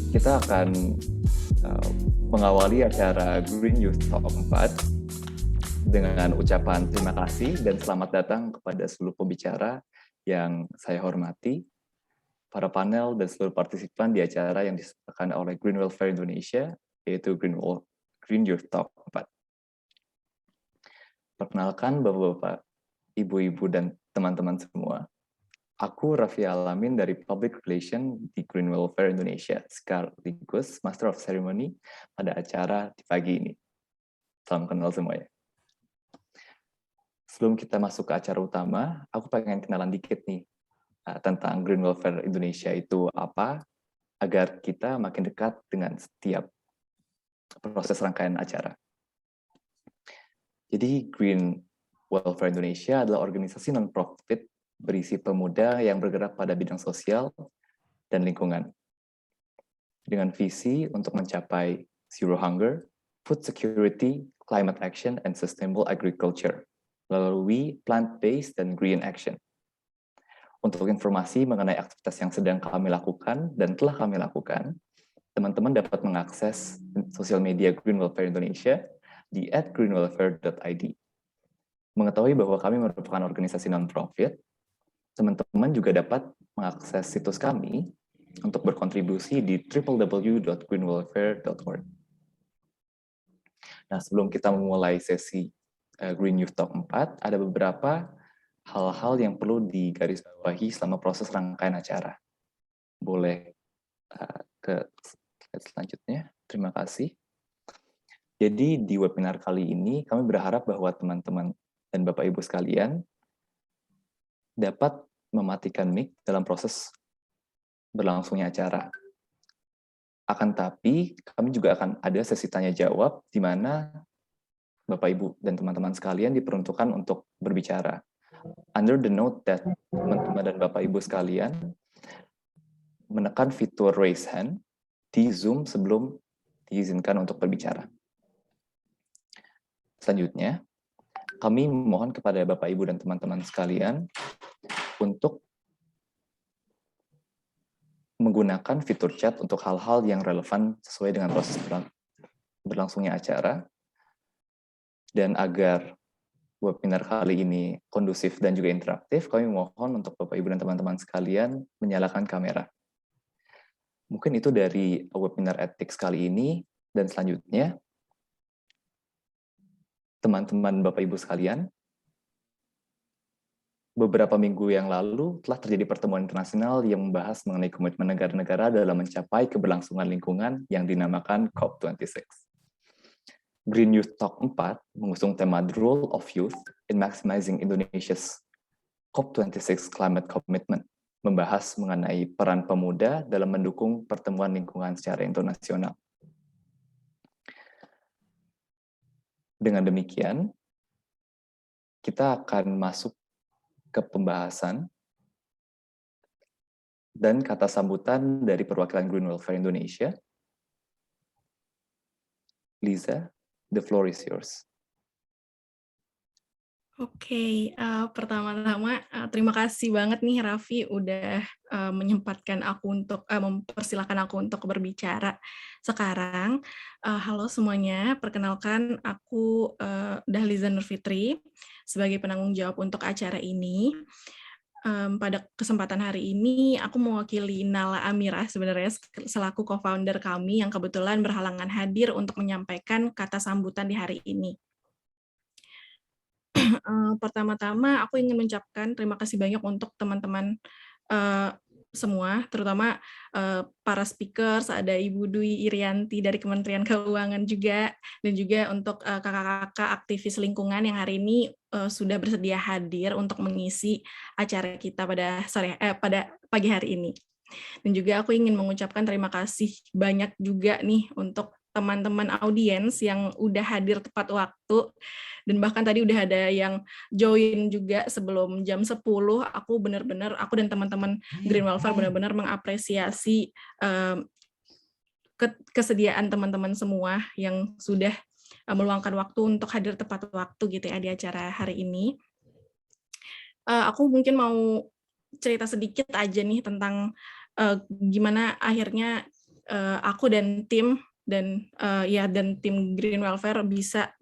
kita akan uh, mengawali acara Green Youth Talk 4 dengan ucapan terima kasih dan selamat datang kepada seluruh pembicara yang saya hormati, para panel dan seluruh partisipan di acara yang diselenggarakan oleh Green Welfare Indonesia, yaitu Green Youth Talk 4. Perkenalkan Bapak-Bapak, Ibu-Ibu, dan teman-teman semua. Aku Raffi Alamin dari Public Relation di Green Welfare Indonesia, sekaligus Master of Ceremony pada acara di pagi ini. Salam kenal semuanya. Sebelum kita masuk ke acara utama, aku pengen kenalan dikit nih tentang Green Welfare Indonesia itu apa, agar kita makin dekat dengan setiap proses rangkaian acara. Jadi Green Welfare Indonesia adalah organisasi non-profit berisi pemuda yang bergerak pada bidang sosial dan lingkungan. Dengan visi untuk mencapai zero hunger, food security, climate action, and sustainable agriculture melalui plant-based dan green action. Untuk informasi mengenai aktivitas yang sedang kami lakukan dan telah kami lakukan, teman-teman dapat mengakses sosial media Green Welfare Indonesia di @greenwelfare.id. Mengetahui bahwa kami merupakan organisasi non-profit, teman-teman juga dapat mengakses situs kami untuk berkontribusi di www.greenwelfare.org. Nah, sebelum kita memulai sesi Green Youth Talk 4, ada beberapa hal-hal yang perlu digarisbawahi selama proses rangkaian acara. Boleh ke slide selanjutnya. Terima kasih. Jadi di webinar kali ini, kami berharap bahwa teman-teman dan Bapak Ibu sekalian dapat mematikan mic dalam proses berlangsungnya acara. Akan tapi, kami juga akan ada sesi tanya jawab di mana Bapak Ibu dan teman-teman sekalian diperuntukkan untuk berbicara. Under the note that teman-teman dan Bapak Ibu sekalian menekan fitur raise hand di Zoom sebelum diizinkan untuk berbicara. Selanjutnya, kami memohon kepada Bapak Ibu dan teman-teman sekalian untuk menggunakan fitur chat untuk hal-hal yang relevan sesuai dengan proses berlangsungnya acara. Dan agar webinar kali ini kondusif dan juga interaktif, kami mohon untuk Bapak Ibu dan teman-teman sekalian menyalakan kamera. Mungkin itu dari webinar ethics kali ini, dan selanjutnya, teman-teman Bapak Ibu sekalian, beberapa minggu yang lalu telah terjadi pertemuan internasional yang membahas mengenai komitmen negara-negara dalam mencapai keberlangsungan lingkungan yang dinamakan COP26. Green Youth Talk 4 mengusung tema The Role of Youth in Maximizing Indonesia's COP26 Climate Commitment, membahas mengenai peran pemuda dalam mendukung pertemuan lingkungan secara internasional. Dengan demikian, kita akan masuk ke pembahasan dan kata sambutan dari perwakilan Green Welfare Indonesia. Liza, the floor is yours. Oke, pertama-tama terima kasih banget nih Raffi udah menyempatkan aku untuk mempersilahkan aku untuk berbicara sekarang. Halo semuanya, perkenalkan aku Dahliza Nurfitri sebagai penanggung jawab untuk acara ini. Pada kesempatan hari ini aku mewakili Nala Amirah sebenarnya selaku co-founder kami yang kebetulan berhalangan hadir untuk menyampaikan kata sambutan di hari ini. Pertama-tama aku ingin mengucapkan terima kasih banyak untuk teman-teman semua, terutama para speakers, ada Ibu Dwi Irianti dari Kementerian Keuangan juga, dan juga untuk kakak-kakak aktivis lingkungan yang hari ini sudah bersedia hadir untuk mengisi acara kita pada pagi hari ini. Dan juga aku ingin mengucapkan terima kasih banyak juga nih untuk teman-teman audiens yang udah hadir tepat waktu, dan bahkan tadi udah ada yang join juga sebelum jam 10. Aku dan teman-teman Green Welfare benar-benar mengapresiasi kesediaan teman-teman semua yang sudah meluangkan waktu untuk hadir tepat waktu gitu ya di acara hari ini. Aku mungkin mau cerita sedikit aja nih tentang gimana akhirnya aku dan tim dan tim Green Welfare bisa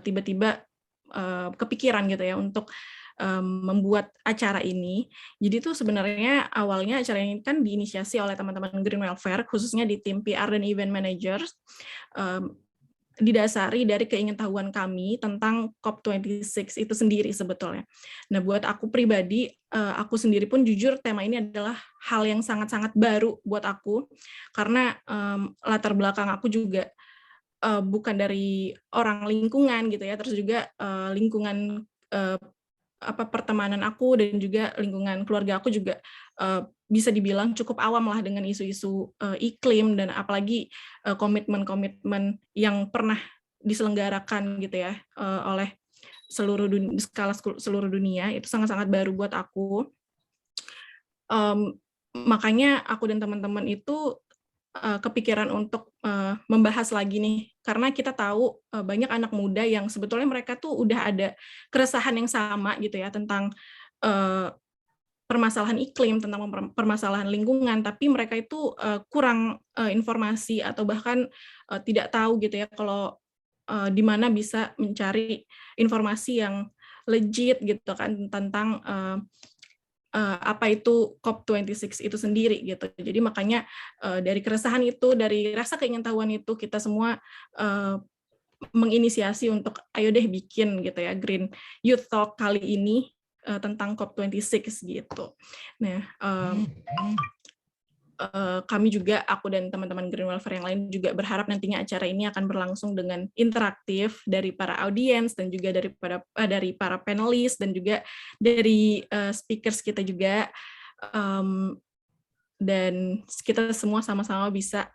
tiba-tiba kepikiran gitu ya untuk membuat acara ini. Jadi tuh sebenarnya awalnya acara ini kan diinisiasi oleh teman-teman Green Welfare, khususnya di tim PR dan Event Managers, didasari dari keingintahuan kami tentang COP26 itu sendiri sebetulnya. Nah, buat aku pribadi, aku sendiri pun jujur tema ini adalah hal yang sangat-sangat baru buat aku, karena latar belakang aku juga bukan dari orang lingkungan gitu ya, terus juga lingkungan pertemanan aku dan juga lingkungan keluarga aku juga bisa dibilang cukup awam lah dengan isu-isu iklim dan apalagi komitmen-komitmen yang pernah diselenggarakan gitu ya oleh skala seluruh dunia, itu sangat-sangat baru buat aku. Makanya aku dan teman-teman itu kepikiran untuk membahas lagi nih, karena kita tahu banyak anak muda yang sebetulnya mereka tuh udah ada keresahan yang sama gitu ya tentang permasalahan iklim, tentang permasalahan lingkungan, tapi mereka itu kurang informasi atau bahkan tidak tahu gitu ya kalau di mana bisa mencari informasi yang legit gitu kan tentang apa itu COP26 itu sendiri gitu. Jadi makanya dari keresahan itu, dari rasa keingintahuan itu, kita semua menginisiasi untuk ayo deh bikin gitu ya Green Youth Talk kali ini tentang COP26 gitu. Nah, kami juga, aku dan teman-teman Green Welfare yang lain juga berharap nantinya acara ini akan berlangsung dengan interaktif dari para audiens dan juga dari para panelis dan juga dari speakers kita juga, dan kita semua sama-sama bisa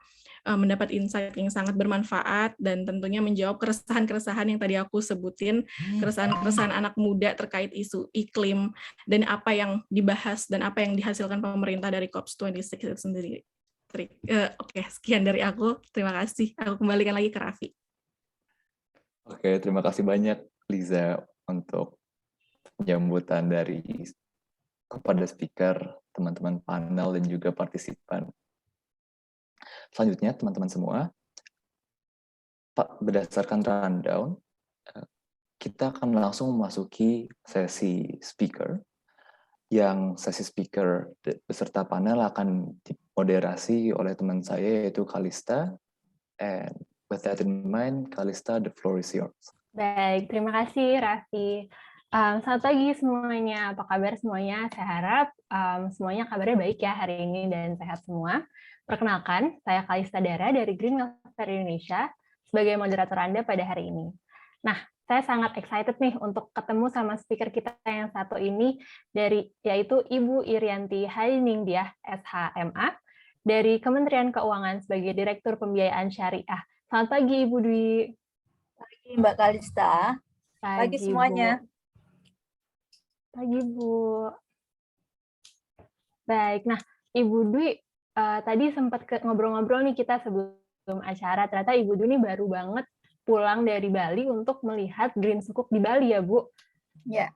mendapat insight yang sangat bermanfaat dan tentunya menjawab keresahan-keresahan yang tadi aku sebutin, keresahan-keresahan anak muda terkait isu iklim dan apa yang dibahas dan apa yang dihasilkan pemerintah dari COP26 itu sendiri. Oke, sekian dari aku. Terima kasih. Aku kembalikan lagi ke Raffi. Oke, terima kasih banyak Liza untuk penyambutan kepada speaker, teman-teman panel, dan juga partisipan. Selanjutnya, teman-teman semua, berdasarkan rundown, kita akan langsung memasuki sesi speaker, yang sesi speaker beserta panel akan dimoderasi oleh teman saya, yaitu Kalista. And with that in mind, Kalista, the floor is yours. Baik, terima kasih Raffi. Selamat pagi semuanya, apa kabar semuanya? Saya harap semuanya kabarnya baik ya hari ini dan sehat semua. Perkenalkan, saya Kalista Dara dari Green Welfare Indonesia sebagai moderator Anda pada hari ini. Nah, saya sangat excited nih untuk ketemu sama speaker kita yang satu ini, yaitu Ibu Irianti Hainingdiah, SHMA, dari Kementerian Keuangan sebagai Direktur Pembiayaan Syariah. Selamat pagi Ibu Dwi. Pagi Mbak Kalista. Pagi semuanya. Bu. Pagi Bu. Baik, nah Ibu Dwi tadi sempat ngobrol-ngobrol nih kita sebelum acara, ternyata Ibu Dwi ini baru banget pulang dari Bali untuk melihat Green Sukuk di Bali ya Bu. Ya.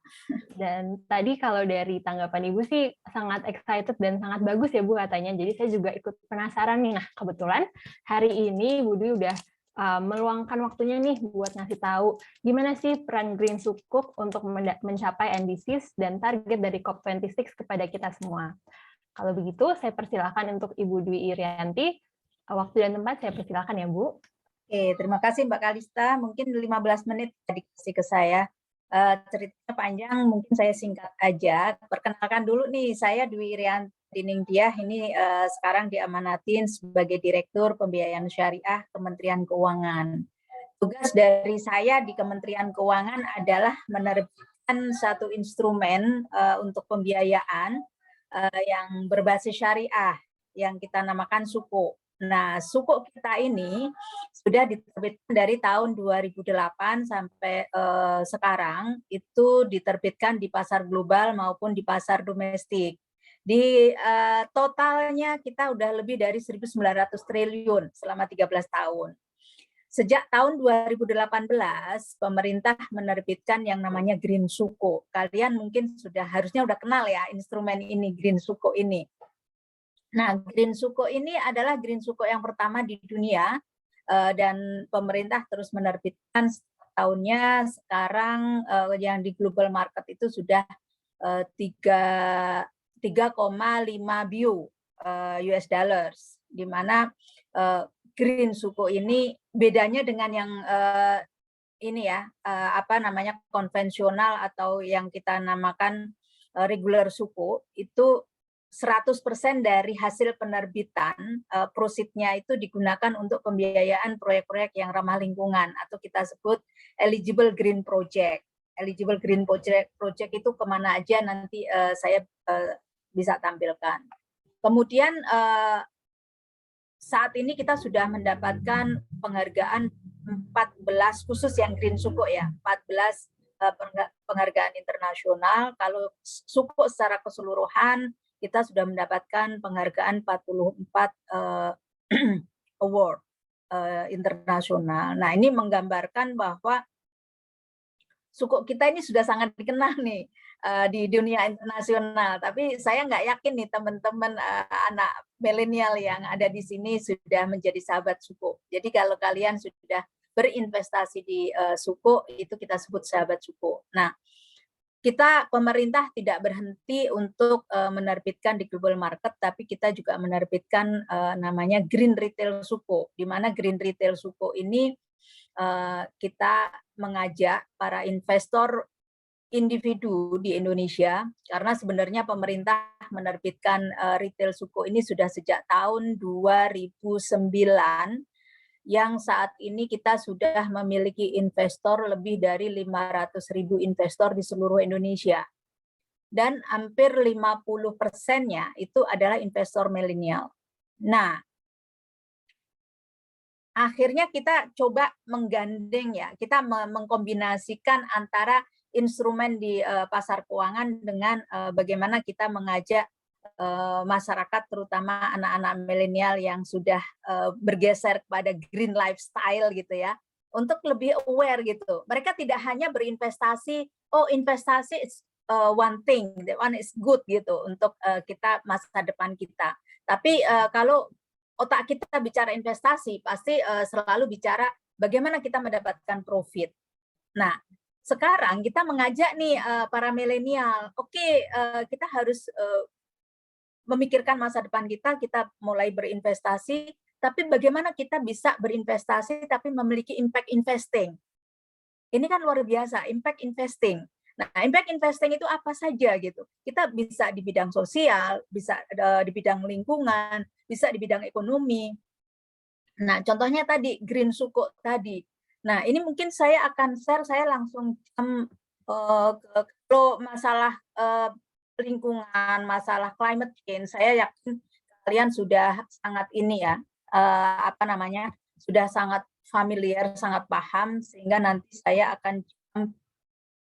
Dan tadi kalau dari tanggapan Ibu sih sangat excited dan sangat bagus ya Bu katanya, jadi saya juga ikut penasaran nih. Nah kebetulan hari ini Ibu Dwi udah meluangkan waktunya nih buat ngasih tahu gimana sih peran Green Sukuk untuk mencapai NDCs dan target dari COP26 kepada kita semua. Kalau begitu, saya persilakan untuk Ibu Dwi Irianti. Waktu dan tempat saya persilakan ya, Bu. Oke, terima kasih Mbak Kalista. Mungkin 15 menit dikasih ke saya. Ceritanya panjang, mungkin saya singkat aja. Perkenalkan dulu nih, saya Dwi Irianti Hainingdiah, ini sekarang diamanatin sebagai Direktur Pembiayaan Syariah Kementerian Keuangan. Tugas dari saya di Kementerian Keuangan adalah menerbitkan satu instrumen untuk pembiayaan yang berbasis syariah yang kita namakan Sukuk. Nah, Sukuk kita ini sudah diterbitkan dari tahun 2008 sampai sekarang, itu diterbitkan di pasar global maupun di pasar domestik. Di totalnya kita udah lebih dari 1.900 triliun selama 13 tahun. Sejak tahun 2018, pemerintah menerbitkan yang namanya Green Sukuk. Kalian mungkin harusnya udah kenal ya instrumen ini, Green Sukuk ini. Nah, Green Suko ini adalah Green Suko yang pertama di dunia, dan pemerintah terus menerbitkan tahunnya. Sekarang yang di global market itu sudah 3,5 bio US dollars, di mana Green Suko ini bedanya dengan yang ini ya, konvensional atau yang kita namakan regular suko, itu 100% dari hasil penerbitan proceeds-nya itu digunakan untuk pembiayaan proyek-proyek yang ramah lingkungan atau kita sebut eligible green project. Eligible green project itu kemana aja nanti saya bisa tampilkan. Kemudian saat ini kita sudah mendapatkan penghargaan 14 khusus yang Green Suko ya, 14 penghargaan internasional. Kalau Suko secara keseluruhan kita sudah mendapatkan penghargaan 44 award internasional. Nah, ini menggambarkan bahwa Suko kita ini sudah sangat dikenal nih di dunia internasional. Tapi saya nggak yakin nih teman-teman anak milenial yang ada di sini sudah menjadi sahabat Suko. Jadi kalau kalian sudah berinvestasi di Suko, itu kita sebut sahabat Suko. Nah, kita pemerintah tidak berhenti untuk menerbitkan di global market, tapi kita juga menerbitkan namanya Green Retail Suko, di mana Green Retail Suko ini kita mengajak para investor individu di Indonesia, karena sebenarnya pemerintah menerbitkan retail Suko ini sudah sejak tahun 2009, yang saat ini kita sudah memiliki investor lebih dari 500.000 investor di seluruh Indonesia. Dan hampir 50%-nya itu adalah investor milenial. Nah, akhirnya kita coba menggandeng ya, kita mengkombinasikan antara instrumen di pasar keuangan dengan bagaimana kita mengajak masyarakat, terutama anak-anak milenial yang sudah bergeser kepada green lifestyle gitu ya, untuk lebih aware gitu. Mereka tidak hanya berinvestasi, investasi is one thing, that one is good gitu untuk kita masa depan kita. Tapi kalau otak kita bicara investasi, pasti selalu bicara bagaimana kita mendapatkan profit. Nah, sekarang kita mengajak nih para milenial, kita harus memikirkan masa depan kita mulai berinvestasi, tapi bagaimana kita bisa berinvestasi tapi memiliki impact investing. Ini kan luar biasa, impact investing. Nah, impact investing itu apa saja gitu. Kita bisa di bidang sosial, bisa di bidang lingkungan, bisa di bidang ekonomi. Nah, contohnya tadi Green Suko tadi. Nah, ini mungkin saya akan share, saya langsung kalau masalah lingkungan, masalah climate change, saya yakin kalian sudah sangat ini ya, sudah sangat familiar, sangat paham, sehingga nanti saya akan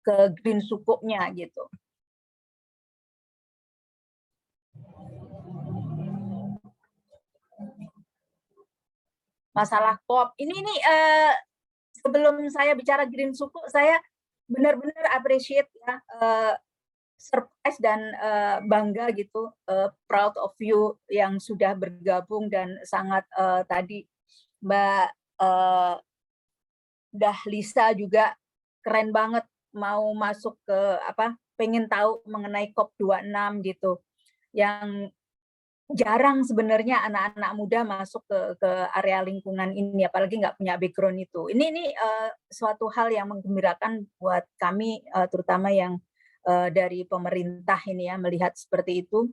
ke Green Suko-nya gitu. Masalah COP ini sebelum saya bicara Green Suko, saya benar-benar appreciate ya, surprise dan bangga gitu, proud of you yang sudah bergabung, dan sangat tadi Mbak Dahlisa juga keren banget mau masuk ke pengen tahu mengenai COP26 gitu, yang jarang sebenarnya anak-anak muda masuk ke area lingkungan ini, apalagi nggak punya background itu. Ini suatu hal yang menggembirakan buat kami, terutama yang dari pemerintah ini ya, melihat seperti itu.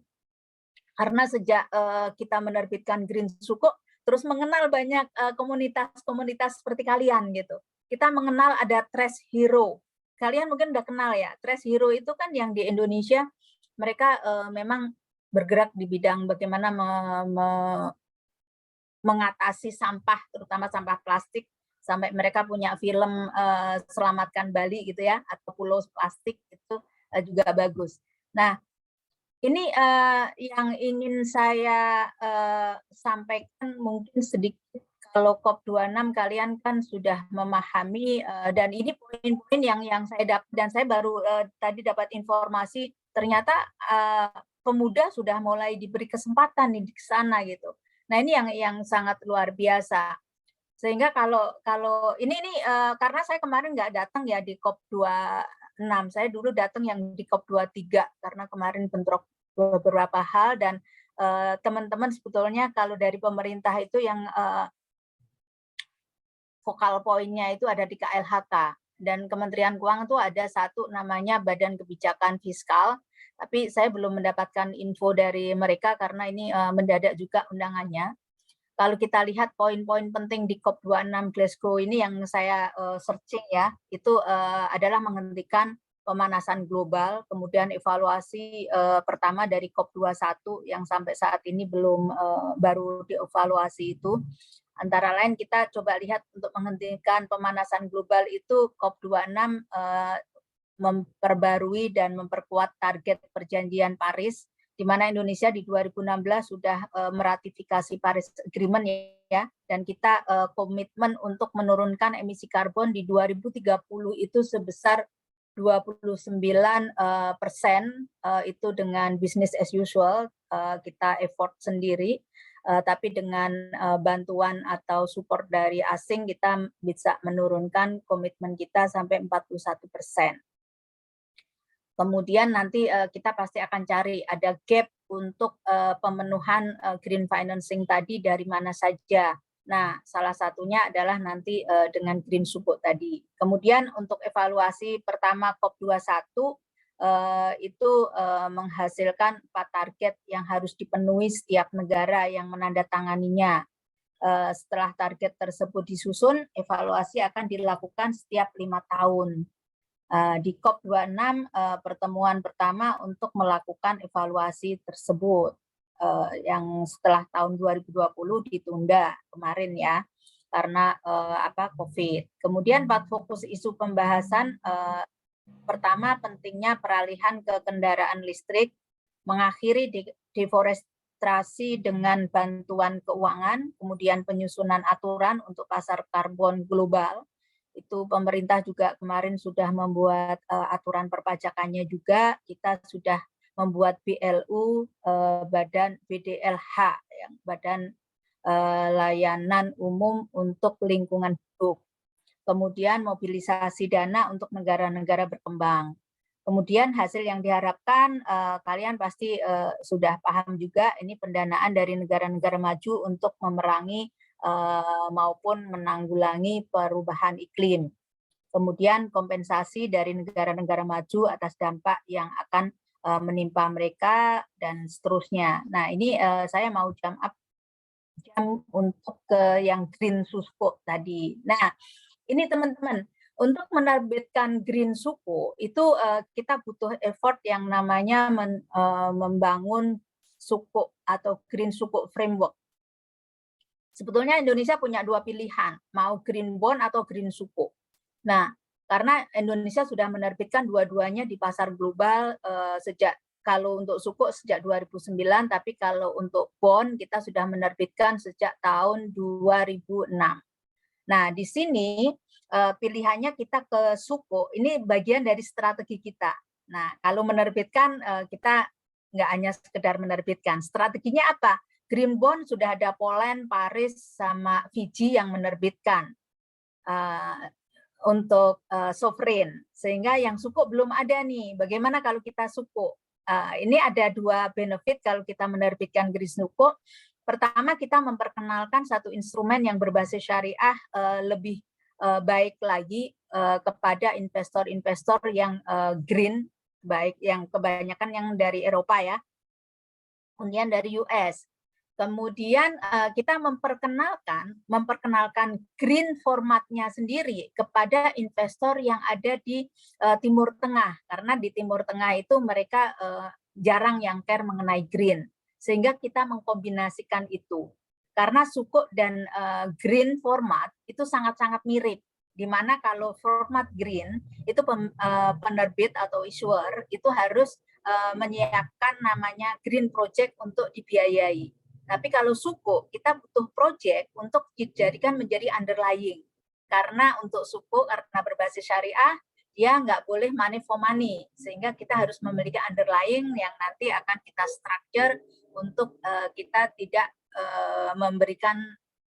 Karena sejak kita menerbitkan Green Suko, terus mengenal banyak komunitas-komunitas seperti kalian gitu. Kita mengenal ada Trash Hero. Kalian mungkin udah kenal ya, Trash Hero itu kan yang di Indonesia, mereka memang bergerak di bidang bagaimana mengatasi sampah, terutama sampah plastik, sampai mereka punya film Selamatkan Bali gitu ya, atau Pulau Plastik, itu juga bagus. Nah, ini yang ingin saya sampaikan mungkin sedikit. Kalau COP26 kalian kan sudah memahami, dan ini poin-poin yang saya dapat, dan saya baru tadi dapat informasi ternyata pemuda sudah mulai diberi kesempatan nih di sana gitu. Nah ini yang sangat luar biasa. Sehingga kalau ini karena saya kemarin nggak datang ya di COP 26, saya dulu datang yang di COP 23 karena kemarin bentrok beberapa hal dan teman-teman sebetulnya kalau dari pemerintah itu yang vokal poinnya itu ada di KLHK dan Kementerian Keuangan itu ada satu namanya Badan Kebijakan Fiskal, tapi saya belum mendapatkan info dari mereka karena ini mendadak juga undangannya. Kalau kita lihat poin-poin penting di COP26 Glasgow ini yang saya searching ya, itu adalah menghentikan pemanasan global, kemudian evaluasi pertama dari COP21 yang sampai saat ini belum baru dievaluasi itu. Antara lain kita coba lihat untuk menghentikan pemanasan global itu COP26 memperbarui dan memperkuat target perjanjian Paris, di mana Indonesia di 2016 sudah meratifikasi Paris Agreement ya, dan kita komitmen untuk menurunkan emisi karbon di 2030 itu sebesar 29% itu dengan business as usual, kita effort sendiri, tapi dengan bantuan atau support dari asing kita bisa menurunkan komitmen kita sampai 41%. Kemudian nanti kita pasti akan cari ada gap untuk pemenuhan green financing tadi dari mana saja. Nah, salah satunya adalah nanti dengan green sukuk tadi. Kemudian untuk evaluasi pertama COP21 itu menghasilkan 4 target yang harus dipenuhi setiap negara yang menandatanganinya. Setelah target tersebut disusun, evaluasi akan dilakukan setiap 5 tahun. Di COP26 pertemuan pertama untuk melakukan evaluasi tersebut yang setelah tahun 2020 ditunda kemarin ya karena COVID. Kemudian 4 fokus isu pembahasan pertama pentingnya peralihan ke kendaraan listrik, mengakhiri deforestasi dengan bantuan keuangan, kemudian penyusunan aturan untuk pasar karbon global. Itu pemerintah juga kemarin sudah membuat aturan perpajakannya juga, kita sudah membuat BLU, Badan BDLH, yang Badan Layanan Umum untuk Lingkungan Hidup. Kemudian mobilisasi dana untuk negara-negara berkembang. Kemudian hasil yang diharapkan, kalian pasti sudah paham juga, ini pendanaan dari negara-negara maju untuk memerangi maupun menanggulangi perubahan iklim. Kemudian kompensasi dari negara-negara maju atas dampak yang akan menimpa mereka dan seterusnya. Nah ini saya mau jam untuk ke yang green sukuk tadi. Nah ini teman-teman, untuk menerbitkan green sukuk itu kita butuh effort yang namanya membangun sukuk atau green sukuk framework. Sebetulnya Indonesia punya 2 pilihan, mau green bond atau green sukuk. Nah, karena Indonesia sudah menerbitkan dua-duanya di pasar global sejak, kalau untuk sukuk sejak 2009, tapi kalau untuk bond kita sudah menerbitkan sejak tahun 2006. Nah, di sini pilihannya kita ke sukuk, ini bagian dari strategi kita. Nah, kalau menerbitkan kita nggak hanya sekedar menerbitkan, strateginya apa? Green bond sudah ada Poland, Paris, sama Fiji yang menerbitkan untuk sovereign. Sehingga yang sukuk belum ada nih. Bagaimana kalau kita sukuk? Ini ada 2 benefit kalau kita menerbitkan green sukuk. Pertama, kita memperkenalkan satu instrumen yang berbasis syariah lebih baik lagi kepada investor-investor yang green, baik yang kebanyakan yang dari Eropa ya, kemudian dari US. Kemudian kita memperkenalkan green formatnya sendiri kepada investor yang ada di Timur Tengah, karena di Timur Tengah itu mereka jarang yang care mengenai green, sehingga kita mengkombinasikan itu. Karena sukuk dan green format itu sangat-sangat mirip, di mana kalau format green itu penerbit atau issuer itu harus menyiapkan namanya green project untuk dibiayai. Tapi kalau sukuk, kita butuh project untuk dijadikan menjadi underlying. Karena untuk sukuk, karena berbasis syariah, dia nggak boleh money for money, sehingga kita harus memiliki underlying yang nanti akan kita structure untuk kita tidak memberikan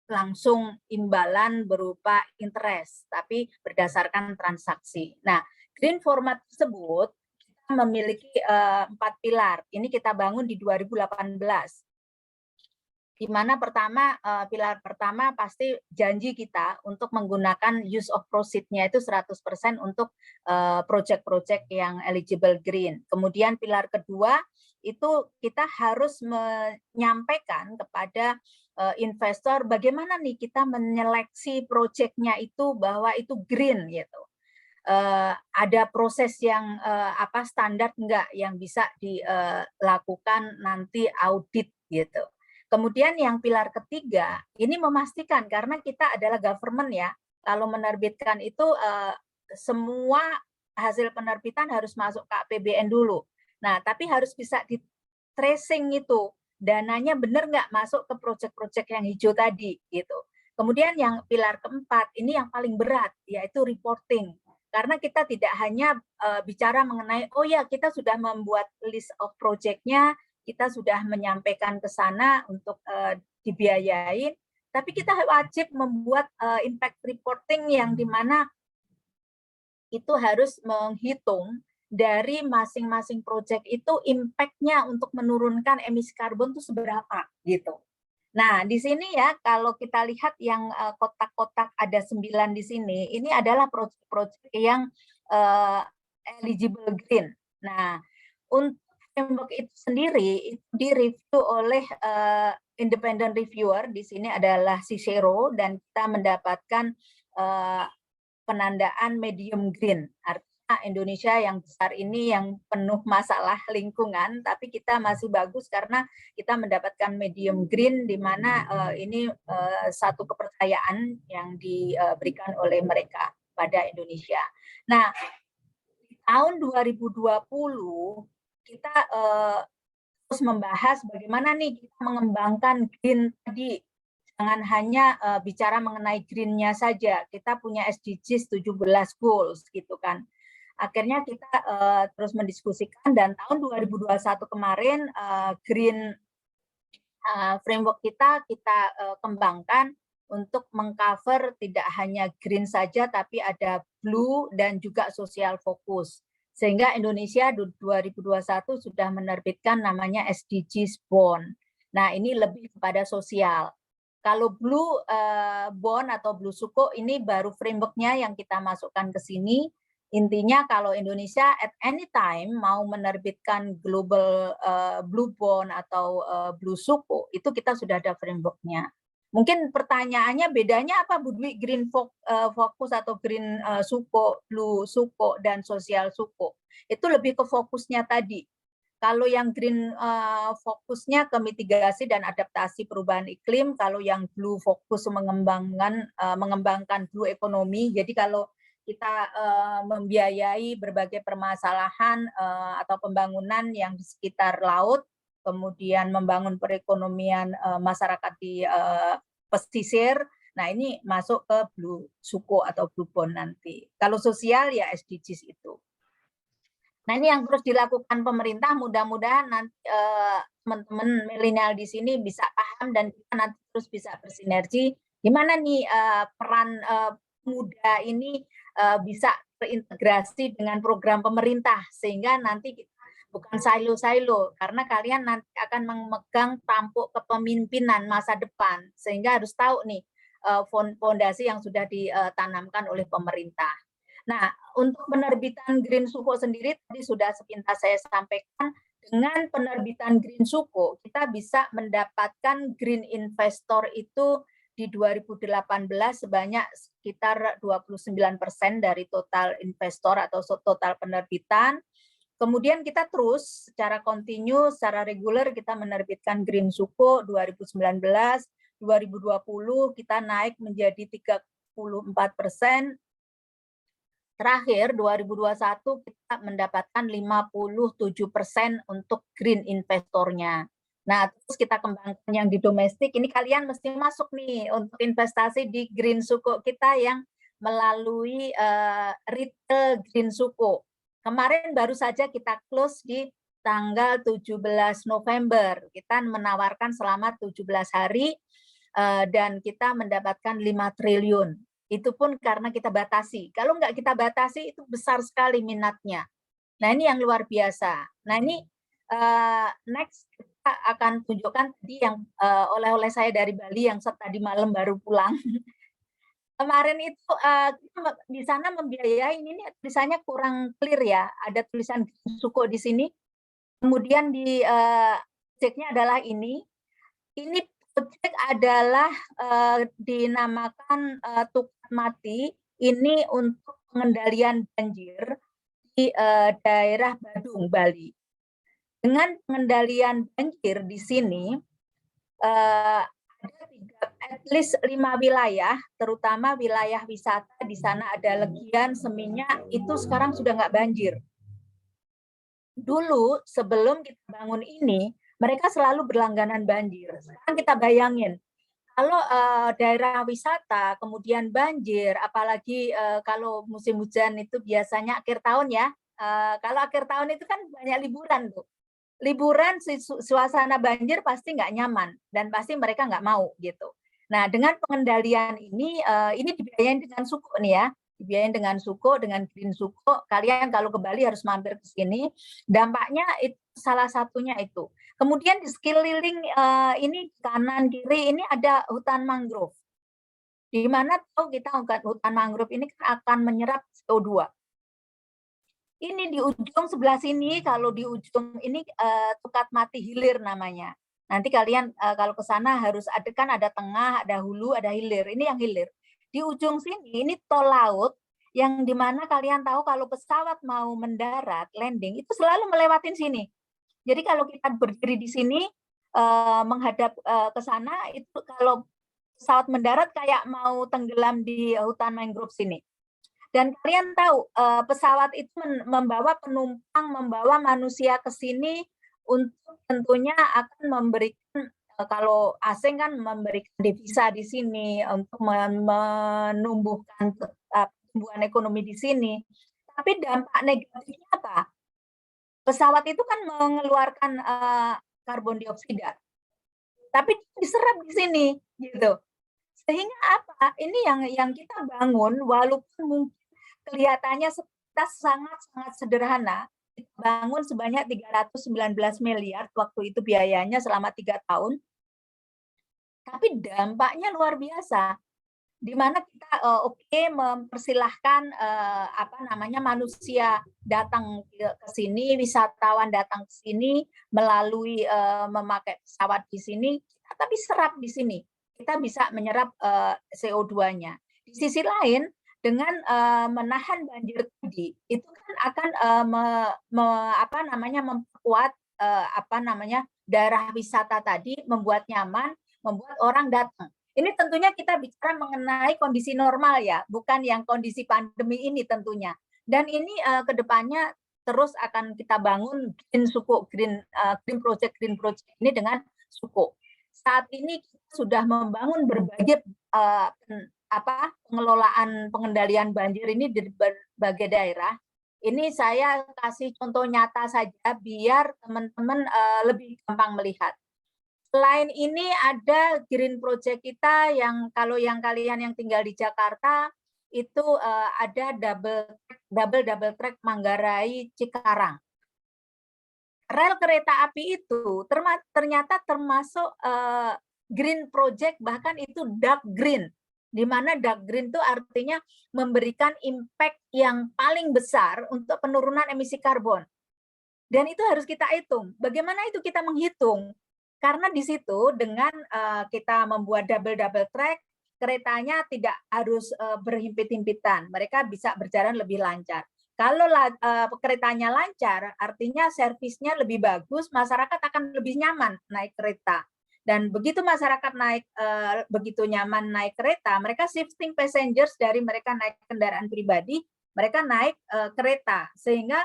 langsung imbalan berupa interest, tapi berdasarkan transaksi. Nah, green format tersebut kita memiliki 4 pilar. Ini kita bangun di 2018. Di mana pilar pertama pasti janji kita untuk menggunakan use of proceed-nya itu 100% untuk project-project yang eligible green. Kemudian pilar kedua itu kita harus menyampaikan kepada investor bagaimana nih kita menyeleksi proyeknya itu bahwa itu green gitu. Ada proses yang standar enggak yang bisa dilakukan nanti audit gitu. Kemudian yang pilar ketiga ini memastikan karena kita adalah government ya, kalau menerbitkan itu semua hasil penerbitan harus masuk ke APBN dulu. Nah, tapi harus bisa di tracing itu dananya benar nggak masuk ke proyek-proyek yang hijau tadi gitu. Kemudian yang pilar keempat ini yang paling berat yaitu reporting. Karena kita tidak hanya bicara mengenai oh ya kita sudah membuat list of project-nya, kita sudah menyampaikan ke sana untuk dibiayain, tapi kita wajib membuat impact reporting yang dimana itu harus menghitung dari masing-masing proyek itu impact-nya untuk menurunkan emisi karbon itu seberapa gitu. Nah, di sini ya kalau kita lihat yang kotak-kotak ada 9 di sini, ini adalah proyek-proyek yang eligible green. Nah, untuk framework itu sendiri itu direview oleh independent reviewer, di sini adalah Cicero, dan kita mendapatkan penandaan medium green. Artinya Indonesia yang besar ini yang penuh masalah lingkungan, tapi kita masih bagus karena kita mendapatkan medium green, di mana ini satu kepercayaan yang diberikan oleh mereka pada Indonesia. Nah, di tahun 2020 kita terus membahas bagaimana nih kita mengembangkan green tadi. Jangan hanya bicara mengenai green-nya saja. Kita punya SDGs 17 goals gitu kan. Akhirnya kita terus mendiskusikan dan tahun 2021 kemarin green framework kita kembangkan untuk mengcover tidak hanya green saja tapi ada blue dan juga social focus. Sehingga Indonesia 2021 sudah menerbitkan namanya SDGs Bond. Nah, ini lebih kepada sosial. Kalau blue bond atau blue suko ini baru framework-nya yang kita masukkan ke sini. Intinya kalau Indonesia at any time mau menerbitkan global blue bond atau blue suko, itu kita sudah ada framework-nya. Mungkin pertanyaannya bedanya apa Bu Dwi, green fokus atau green suko, blue suko, dan sosial suko? Itu lebih ke fokusnya tadi. Kalau yang green fokusnya ke mitigasi dan adaptasi perubahan iklim, kalau yang blue fokus mengembangkan blue ekonomi. Jadi kalau kita membiayai berbagai permasalahan atau pembangunan yang di sekitar laut, kemudian membangun perekonomian masyarakat di pesisir. Nah, ini masuk ke blue suko atau blue bond nanti. Kalau sosial ya SDGs itu. Nah, ini yang terus dilakukan pemerintah, mudah-mudahan nanti teman-teman milenial di sini bisa paham dan kita nanti terus bisa bersinergi. Gimana nih peran muda ini bisa terintegrasi dengan program pemerintah sehingga nanti kita bukan silo-silo, karena kalian nanti akan memegang tampuk kepemimpinan masa depan, sehingga harus tahu nih fondasi yang sudah ditanamkan oleh pemerintah. Nah, untuk penerbitan Green Suko sendiri tadi sudah sepintas saya sampaikan, dengan penerbitan Green Suko kita bisa mendapatkan green investor itu di 2018 sebanyak sekitar 29% dari total investor atau total penerbitan. Kemudian kita terus secara kontinu, secara reguler kita menerbitkan Green Suko 2019, 2020 kita naik menjadi 34%. Terakhir 2021 kita mendapatkan 57% untuk green investornya. Nah, terus kita kembangkan yang di domestik, ini kalian mesti masuk nih untuk investasi di Green Suko kita yang melalui retail Green Suko. Kemarin baru saja kita close di tanggal 17 November. Kita menawarkan selama 17 hari dan kita mendapatkan 5 triliun. Itu pun karena kita batasi. Kalau nggak kita batasi itu besar sekali minatnya. Nah ini yang luar biasa. Nah ini next kita akan tunjukkan tadi yang oleh-oleh saya dari Bali yang tadi malam baru pulang. Kemarin itu kita di sana membiayai, ini tulisannya kurang clear ya, ada tulisan Suko di sini. Kemudian di proyeknya adalah ini proyek adalah dinamakan Tukat Mati, ini untuk pengendalian banjir di daerah Badung, Bali. Dengan pengendalian banjir di sini, ada at least 5 wilayah, terutama wilayah wisata. Di sana ada Legian, Seminyak, itu sekarang sudah nggak banjir. Dulu sebelum kita bangun ini, mereka selalu berlangganan banjir. Sekarang kita bayangin, kalau daerah wisata kemudian banjir, apalagi kalau musim hujan itu biasanya akhir tahun ya. Kalau akhir tahun itu kan banyak liburan tuh. Liburan suasana banjir pasti nggak nyaman dan pasti mereka nggak mau gitu. Nah dengan pengendalian ini dibiayain dengan Suko nih ya, dibiayain dengan Suko, dengan Green Suko. Kalian kalau ke Bali harus mampir ke sini. Dampaknya itu salah satunya itu. Kemudian di sekeliling ini kanan kiri ini ada hutan mangrove. Di mana tahu kita hutan mangrove ini akan menyerap CO2. Ini di ujung sebelah sini, kalau di ujung ini Tukat Mati Hilir namanya. Nanti kalian kalau ke sana harus ada tengah, ada hulu, ada hilir. Ini yang hilir. Di ujung sini ini tol laut yang dimana kalian tahu kalau pesawat mau mendarat, landing itu selalu melewatin sini. Jadi kalau kita berdiri di sini menghadap ke sana, itu kalau pesawat mendarat kayak mau tenggelam di hutan mangrove sini. Dan kalian tahu pesawat itu membawa penumpang, membawa manusia ke sini untuk tentunya akan memberikan, kalau asing kan memberikan devisa di sini untuk menumbuhkan pertumbuhan ekonomi di sini. Tapi dampak negatifnya apa? Pesawat itu kan mengeluarkan karbon dioksida, tapi diserap di sini, gitu. Sehingga apa? Ini yang kita bangun, walaupun mungkin kelihatannya kita sangat-sangat sederhana, kita bangun sebanyak 319 miliar waktu itu biayanya selama 3 tahun, tapi dampaknya luar biasa. Di mana kita mempersilahkan manusia datang ke sini, wisatawan datang ke sini melalui memakai pesawat di sini, tapi serap di sini. Kita bisa menyerap CO2-nya. Di sisi lain, dengan menahan banjir tadi, itu kan akan memperkuat daerah wisata tadi, membuat nyaman, membuat orang datang. Ini tentunya kita bicara mengenai kondisi normal ya, bukan yang kondisi pandemi ini tentunya. Dan ini kedepannya terus akan kita bangun Green Suko, Green Project ini dengan Suko. Saat ini kita sudah membangun berbagai pengelolaan pengendalian banjir ini di berbagai daerah. Ini saya kasih contoh nyata saja biar teman-teman lebih gampang melihat. Selain ini ada Green Project kita yang kalau yang kalian yang tinggal di Jakarta itu ada double track Manggarai Cikarang. Rel kereta api itu ternyata termasuk Green Project, bahkan itu dark green, di mana dark green itu artinya memberikan impact yang paling besar untuk penurunan emisi karbon. Dan itu harus kita hitung. Bagaimana itu kita menghitung? Karena di situ dengan kita membuat double track, keretanya tidak harus berhimpit-himpitan, mereka bisa berjalan lebih lancar. Kalau keretanya lancar, artinya servisnya lebih bagus, masyarakat akan lebih nyaman naik kereta. Dan begitu masyarakat begitu nyaman naik kereta, mereka shifting passengers dari mereka naik kendaraan pribadi, mereka naik kereta. Sehingga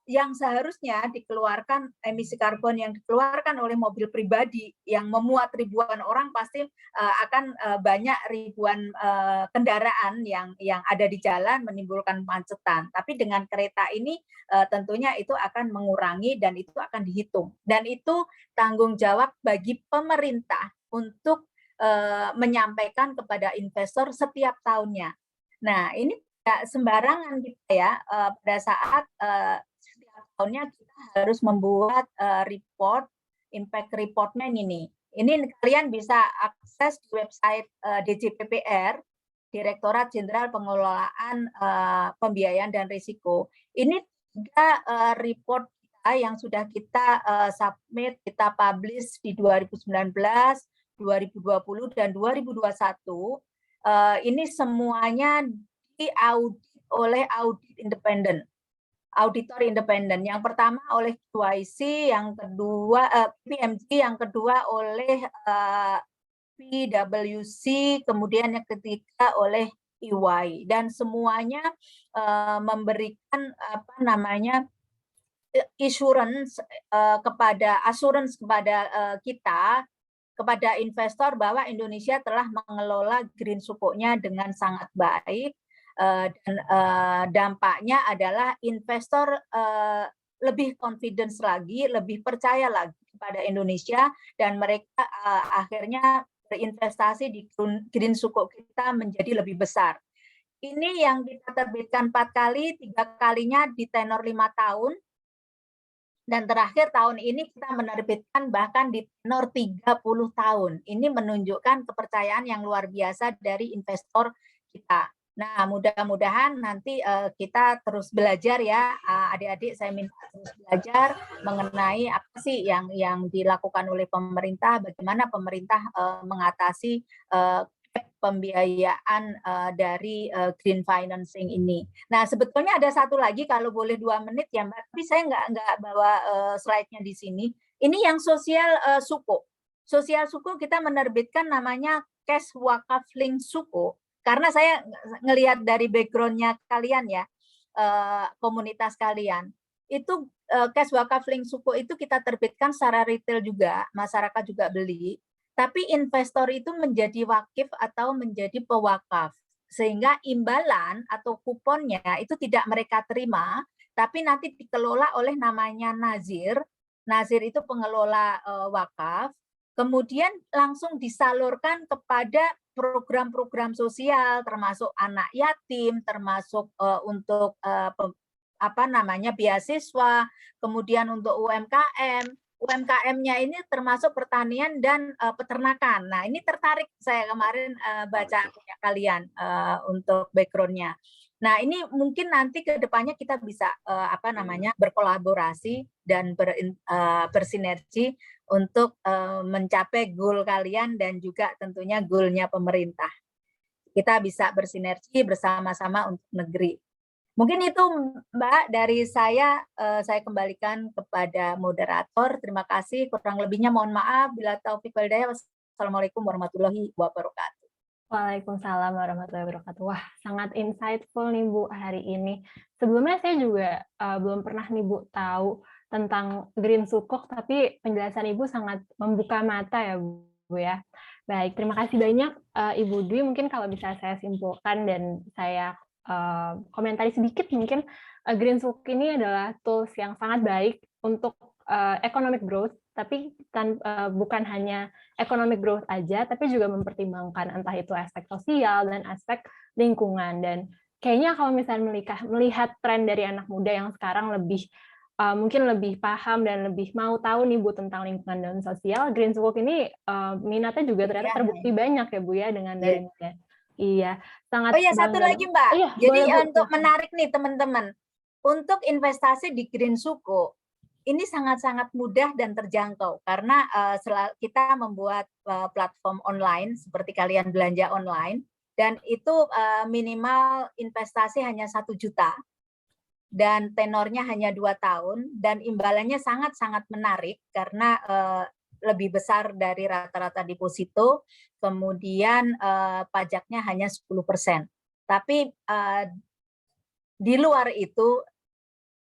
yang seharusnya dikeluarkan, emisi karbon yang dikeluarkan oleh mobil pribadi yang memuat ribuan orang pasti akan banyak ribuan kendaraan yang ada di jalan menimbulkan kemacetan. Tapi dengan kereta ini tentunya itu akan mengurangi dan itu akan dihitung. Dan itu tanggung jawab bagi pemerintah untuk menyampaikan kepada investor setiap tahunnya. Nah, ini tidak sembarangan kita ya, pada saat setiap tahunnya kita harus membuat report, impact report-nya ini. Ini kalian bisa akses di website DJPPR, Direktorat Jenderal Pengelolaan Pembiayaan dan Risiko. Ini juga report kita yang sudah kita submit, kita publish di 2019, 2020, dan 2021. Ini semuanya diaudit oleh audit independen, auditor independen. Yang pertama oleh QIC, yang kedua PMG, yang kedua oleh PwC, kemudian yang ketiga oleh EY, dan semuanya memberikan assurance kepada kita, kepada investor bahwa Indonesia telah mengelola green sukuknya dengan sangat baik. Dan dampaknya adalah investor lebih confidence lagi, lebih percaya lagi kepada Indonesia, dan mereka akhirnya berinvestasi di green sukuk kita menjadi lebih besar. Ini yang kita terbitkan 4 kali, 3 kalinya di tenor 5 tahun, dan terakhir tahun ini kita menerbitkan bahkan di tenor 30 tahun. Ini menunjukkan kepercayaan yang luar biasa dari investor kita. Nah, mudah-mudahan nanti kita terus belajar ya, adik-adik, saya minta terus belajar mengenai apa sih yang dilakukan oleh pemerintah, bagaimana pemerintah mengatasi pembiayaan dari green financing ini. Nah, sebetulnya ada satu lagi, kalau boleh 2 menit ya Mbak, tapi saya nggak bawa slide-nya di sini. Ini yang sosial suku. Sosial suku kita menerbitkan namanya cash wakaf link suku. Karena saya ngelihat dari background-nya kalian ya, komunitas kalian, itu cash wakaf link suku itu kita terbitkan secara retail juga, masyarakat juga beli, tapi investor itu menjadi wakif atau menjadi pewakaf, sehingga imbalan atau kuponnya itu tidak mereka terima, tapi nanti dikelola oleh namanya nazir. Nazir itu pengelola wakaf, kemudian langsung disalurkan kepada program-program sosial, termasuk anak yatim, termasuk untuk beasiswa, kemudian untuk UMKM. UMKM-nya ini termasuk pertanian dan peternakan. Nah, ini tertarik saya kemarin baca punya kalian untuk background-nya. Nah, ini mungkin nanti ke depannya kita bisa berkolaborasi dan bersinergi untuk mencapai goal kalian dan juga tentunya goal-nya pemerintah. Kita bisa bersinergi bersama-sama untuk negeri. Mungkin itu Mbak dari saya kembalikan kepada moderator. Terima kasih, kurang lebihnya mohon maaf. Bila taufik wal hidayah. Wassalamualaikum warahmatullahi wabarakatuh. Waalaikumsalam warahmatullahi wabarakatuh. Wah, sangat insightful nih Bu hari ini. Sebelumnya saya juga belum pernah nih Bu tahu tentang green sukuk, tapi penjelasan Ibu sangat membuka mata ya Bu ya. Baik, terima kasih banyak Ibu Dwi. Mungkin kalau bisa saya simpulkan dan saya komentari sedikit, mungkin green sukuk ini adalah tools yang sangat baik untuk economic growth, tapi bukan hanya economic growth aja, tapi juga mempertimbangkan entah itu aspek sosial dan aspek lingkungan. Dan kayaknya kalau misalnya melihat tren dari anak muda yang sekarang mungkin lebih paham dan lebih mau tahu nih Bu tentang lingkungan dan sosial, green sukuk ini minatnya juga ternyata terbukti banyak ya Bu ya dengan dari muda. Iya, sangat. Oh iya, satu lagi Mbak. Iya, jadi boleh, untuk menarik nih teman-teman, untuk investasi di green sukuk ini sangat-sangat mudah dan terjangkau karena kita membuat platform online seperti kalian belanja online, dan itu minimal investasi hanya 1 juta dan tenornya hanya 2 tahun, dan imbalannya sangat-sangat menarik karena lebih besar dari rata-rata deposito, kemudian pajaknya hanya 10%. Tapi di luar itu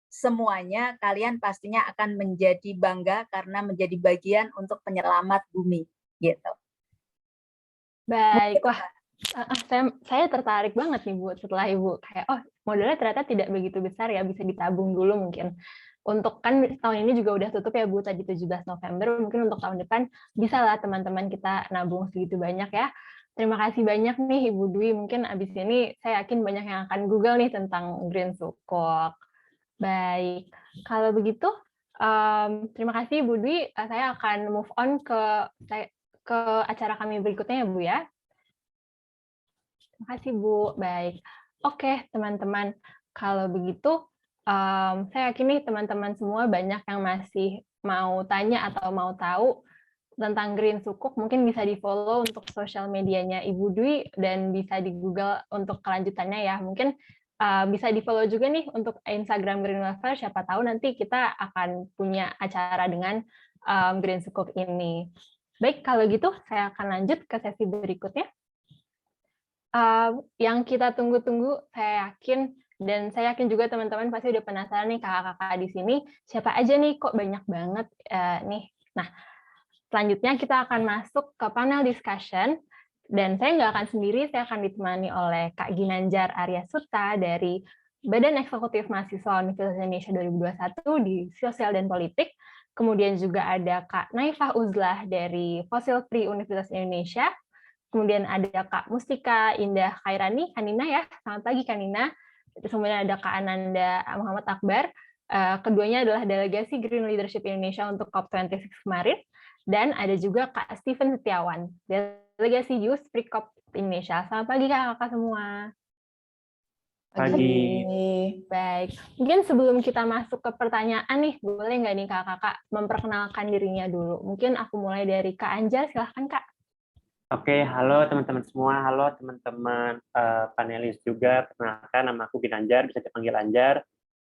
semuanya kalian pastinya akan menjadi bangga karena menjadi bagian untuk penyelamat bumi gitu. Baik, wah saya tertarik banget nih Bu setelah Ibu kayak modalnya ternyata tidak begitu besar ya, bisa ditabung dulu mungkin. Untuk kan tahun ini juga udah tutup ya Bu tadi 17 November, mungkin untuk tahun depan bisa lah teman-teman kita nabung segitu banyak ya. Terima kasih banyak nih Ibu Dwi, mungkin abis ini saya yakin banyak yang akan Google nih tentang Green Sukuk. Baik, kalau begitu terima kasih Bu Dwi, saya akan move on ke acara kami berikutnya ya Bu ya. Terima kasih Bu, baik. Oke teman-teman, kalau begitu saya yakin nih teman-teman semua banyak yang masih mau tanya atau mau tahu tentang Green Sukuk, mungkin bisa di-follow untuk sosial medianya Ibu Dwi dan bisa di-Google untuk kelanjutannya ya. Mungkin bisa di-follow juga nih untuk Instagram Green Lover, siapa tahu nanti kita akan punya acara dengan Green Sukuk ini. Baik, kalau gitu saya akan lanjut ke sesi berikutnya. Yang kita tunggu-tunggu, saya yakin, dan saya yakin juga teman-teman pasti udah penasaran nih kakak-kakak di sini, siapa aja nih kok banyak banget nih. Nah, selanjutnya kita akan masuk ke panel discussion, dan saya nggak akan sendiri, saya akan ditemani oleh Kak Ginanjar Arya Suta dari Badan Eksekutif Mahasiswa Universitas Indonesia 2021 di Sosial dan Politik, kemudian juga ada Kak Naifah Uzlah dari Fossil Free Universitas Indonesia, kemudian ada Kak Mustika Indah Khairani, Kanina ya, selamat pagi Kanina. Kemudian ada Kak Ananda Muhammad Akbar, keduanya adalah delegasi Green Leadership Indonesia untuk COP26 kemarin, dan ada juga Kak Steven Setiawan, delegasi Youth Free COP Indonesia. Selamat pagi kakak semua. Pagi. Baik, mungkin sebelum kita masuk ke pertanyaan nih, boleh nggak nih kakak memperkenalkan dirinya dulu? Mungkin aku mulai dari Kak Anjar, silahkan Kak. Oke, halo teman-teman semua, halo teman-teman panelis juga. Perkenalkan, nama aku Ginanjar, bisa dipanggil Anjar.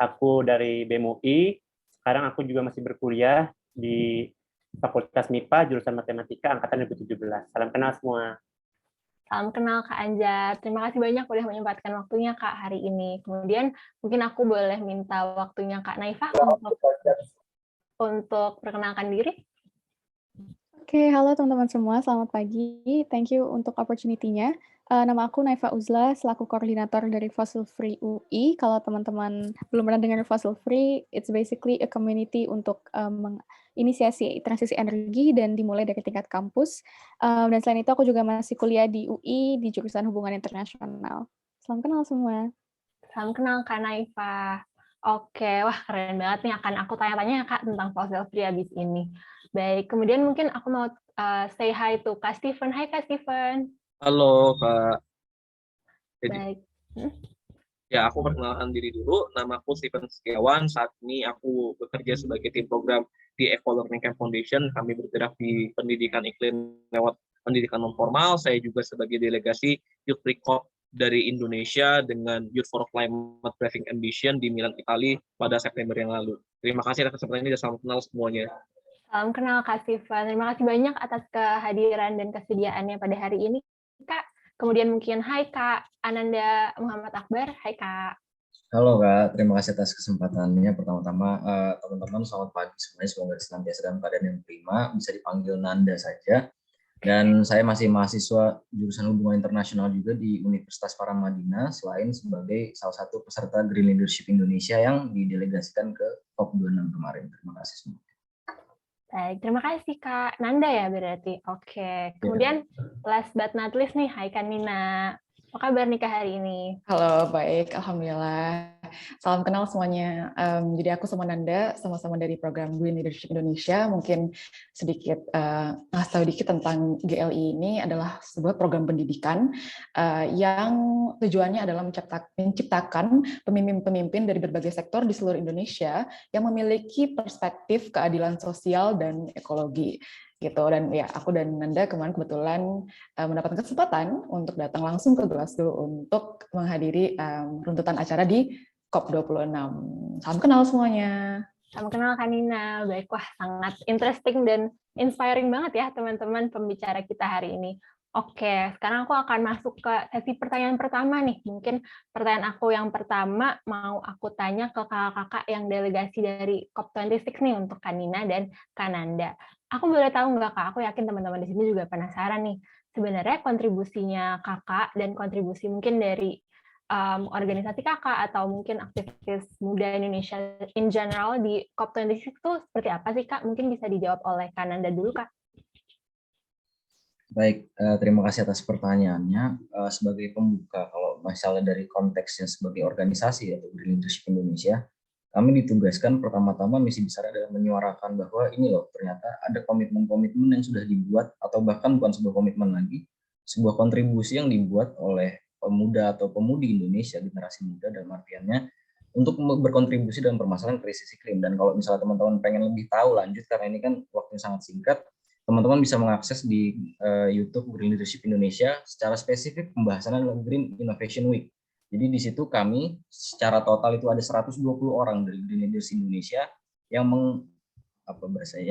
Aku dari BEM UI. Sekarang aku juga masih berkuliah di Fakultas MIPA, jurusan Matematika, angkatan 2017. Salam kenal semua. Salam kenal Kak Anjar. Terima kasih banyak udah menyempatkan waktunya Kak hari ini. Kemudian mungkin aku boleh minta waktunya Kak Naifah untuk perkenalkan diri. Oke, halo teman-teman semua, selamat pagi. Thank you untuk opportunity-nya. Nama aku Naifah Uzlah, selaku koordinator dari Fossil Free UI. Kalau teman-teman belum pernah dengar Fossil Free, it's basically a community untuk menginisiasi transisi energi dan dimulai dari tingkat kampus. Dan selain itu, aku juga masih kuliah di UI di jurusan Hubungan Internasional. Salam kenal semua. Salam kenal Kak Naifah. Oke, wah keren banget nih, akan aku tanya-tanya ya Kak tentang Fossil Free habis ini. Baik, kemudian mungkin aku mau say hi to Kak Steven. Hai Kak Steven. Halo Kak. Baik. Ya, aku perkenalkan diri dulu. Nama aku Steven Setiawan. Saat ini aku bekerja sebagai tim program di Eco Learning Camp Foundation. Kami bergerak di pendidikan iklim lewat pendidikan non formal. Saya juga sebagai delegasi Youth Free COP dari Indonesia dengan Youth for Climate Driving Ambition di Milan, Italia pada September yang lalu. Terima kasih atas kesempatan ini dan salam kenal semuanya. Salam kenal Kak Steven. Terima kasih banyak atas kehadiran dan kesediaannya pada hari ini, Kak. Kemudian mungkin hai Kak Ananda Muhammad Akbar. Hai Kak. Halo Kak, terima kasih atas kesempatannya. Pertama-tama teman-teman selamat pagi semuanya. Semoga senantiasa dalam keadaan yang prima. Bisa dipanggil Nanda saja. Dan saya masih mahasiswa jurusan Hubungan Internasional juga di Universitas Paramadina, selain sebagai salah satu peserta Green Leadership Indonesia yang didelegasikan ke COP26 kemarin. Terima kasih semua. Baik, terima kasih Kak Nanda ya berarti. Oke, kemudian last but not least nih, hai Kak Nina. Apa kabar nih Kak hari ini? Halo, baik. Alhamdulillah. Salam kenal semuanya. Jadi aku sama Nanda, sama-sama dari program Green Leadership Indonesia. Mungkin sedikit ngasih tahu dikit tentang GLI ini adalah sebuah program pendidikan yang tujuannya adalah menciptakan pemimpin-pemimpin dari berbagai sektor di seluruh Indonesia yang memiliki perspektif keadilan sosial dan ekologi. Gitu. Dan ya aku dan Nanda kemarin kebetulan mendapatkan kesempatan untuk datang langsung ke Glasgow untuk menghadiri runtutan acara di COP26. Salam kenal semuanya. Salam kenal Kak Nina. Baik, wah sangat interesting dan inspiring banget ya teman-teman pembicara kita hari ini. Oke, sekarang aku akan masuk ke sesi pertanyaan pertama nih. Mungkin pertanyaan aku yang pertama mau aku tanya ke kakak-kakak yang delegasi dari COP26 nih untuk Kanina dan Kananda. Aku boleh tahu nggak Kak? Aku yakin teman-teman di sini juga penasaran nih. Sebenarnya kontribusinya kakak dan kontribusi mungkin dari organisasi kakak atau mungkin aktivis muda Indonesia in general di COP26 itu seperti apa sih Kak? Mungkin bisa dijawab oleh Kananda dulu Kak. Baik, terima kasih atas pertanyaannya. Sebagai pembuka, kalau misalnya dari konteksnya sebagai organisasi atau Green Leadership Indonesia, kami ditugaskan pertama-tama misi besar adalah menyuarakan bahwa ini loh ternyata ada komitmen-komitmen yang sudah dibuat atau bahkan bukan sebuah komitmen lagi, sebuah kontribusi yang dibuat oleh pemuda atau pemudi Indonesia, generasi muda dalam artiannya untuk berkontribusi dalam permasalahan krisis iklim. Dan kalau misalnya teman-teman pengen lebih tahu lanjut, karena ini kan waktunya sangat singkat, teman-teman bisa mengakses di YouTube Green Leadership Indonesia secara spesifik pembahasannya adalah Green Innovation Week. Jadi di situ kami secara total itu ada 120 orang dari Green Leaders Indonesia yang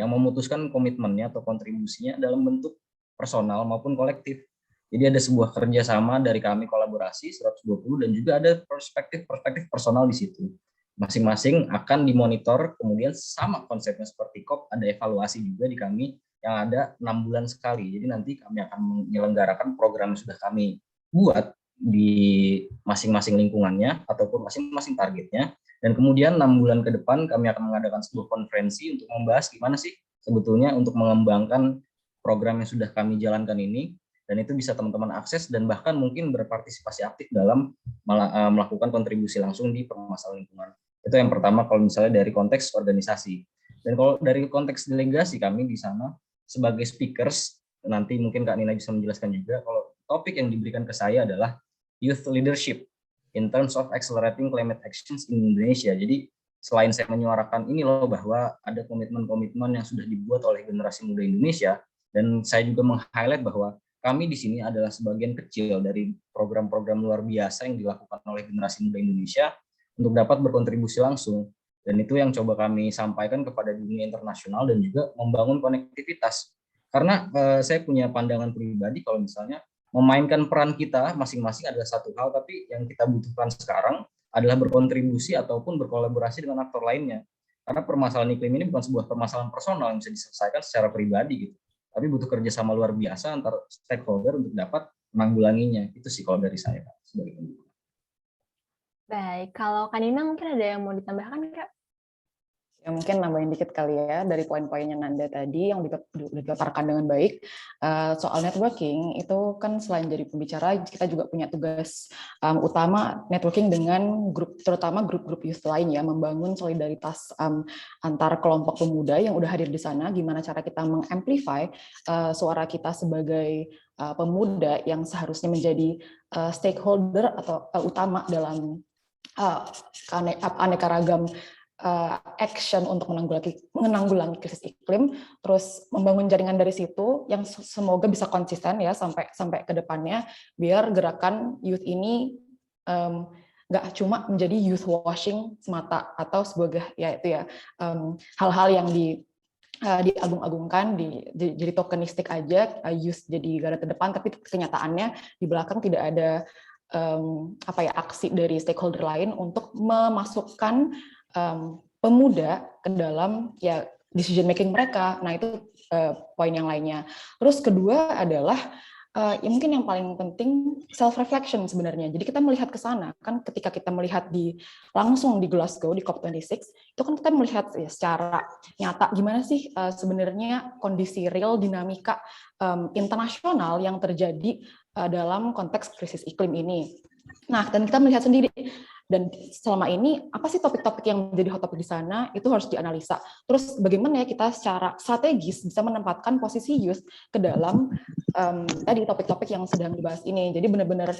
memutuskan komitmennya atau kontribusinya dalam bentuk personal maupun kolektif. Jadi ada sebuah kerjasama dari kami kolaborasi 120 dan juga ada perspektif personal di situ. Masing-masing akan dimonitor, kemudian sama konsepnya seperti COP, ada evaluasi juga di kami yang ada 6 bulan sekali. Jadi nanti kami akan menyelenggarakan program yang sudah kami buat di masing-masing lingkungannya ataupun masing-masing targetnya. Dan kemudian 6 bulan ke depan kami akan mengadakan sebuah konferensi untuk membahas gimana sih sebetulnya untuk mengembangkan program yang sudah kami jalankan ini. Dan itu bisa teman-teman akses dan bahkan mungkin berpartisipasi aktif dalam melakukan kontribusi langsung di permasalahan lingkungan. Itu yang pertama kalau misalnya dari konteks organisasi. Dan kalau dari konteks delegasi kami di sana sebagai speakers, nanti mungkin Kak Nina bisa menjelaskan juga, kalau topik yang diberikan ke saya adalah youth leadership in terms of accelerating climate actions in Indonesia. Jadi selain saya menyuarakan ini loh bahwa ada komitmen-komitmen yang sudah dibuat oleh generasi muda Indonesia, dan saya juga meng-highlight bahwa kami di sini adalah sebagian kecil dari program-program luar biasa yang dilakukan oleh generasi muda Indonesia untuk dapat berkontribusi langsung. Dan itu yang coba kami sampaikan kepada dunia internasional dan juga membangun konektivitas. Karena saya punya pandangan pribadi kalau misalnya memainkan peran kita masing-masing adalah satu hal, tapi yang kita butuhkan sekarang adalah berkontribusi ataupun berkolaborasi dengan aktor lainnya. Karena permasalahan iklim ini bukan sebuah permasalahan personal yang bisa diselesaikan secara pribadi gitu. Tapi butuh kerjasama luar biasa antar stakeholder untuk dapat menanggulanginya. Itu sih kalau dari saya Kak, sebagai pembuka. Baik, kalau Kanina mungkin ada yang mau ditambahkan Kak? Ya, mungkin nambahin dikit kali ya dari poin-poinnya Nanda tadi yang dipaparkan dengan baik. Soal networking itu kan selain jadi pembicara, kita juga punya tugas utama networking dengan grup, terutama grup-grup youth lain ya, membangun solidaritas antar kelompok pemuda yang udah hadir di sana. Gimana cara kita mengamplify suara kita sebagai pemuda yang seharusnya menjadi stakeholder atau utama dalam aneka ragam action untuk menanggulangi krisis iklim, terus membangun jaringan dari situ yang semoga bisa konsisten ya sampai ke depannya, biar gerakan youth ini nggak cuma menjadi youth washing semata atau sebagai ya itu ya hal-hal yang diagung-agungkan, jadi tokenistik aja, youth jadi garda terdepan, tapi kenyataannya di belakang tidak ada aksi dari stakeholder lain untuk memasukkan pemuda ke dalam ya decision making mereka. Nah itu poin yang lainnya. Terus kedua adalah ya mungkin yang paling penting self reflection sebenarnya. Jadi kita melihat ke sana kan, ketika kita melihat langsung di Glasgow di COP26 itu kan kita melihat ya, secara nyata gimana sih sebenarnya kondisi real dinamika internasional yang terjadi dalam konteks krisis iklim ini. Nah, dan kita melihat sendiri, dan selama ini apa sih topik-topik yang menjadi hot topic di sana, itu harus dianalisa. Terus bagaimana ya kita secara strategis bisa menempatkan posisi youth ke dalam tadi topik-topik yang sedang dibahas ini. Jadi benar-benar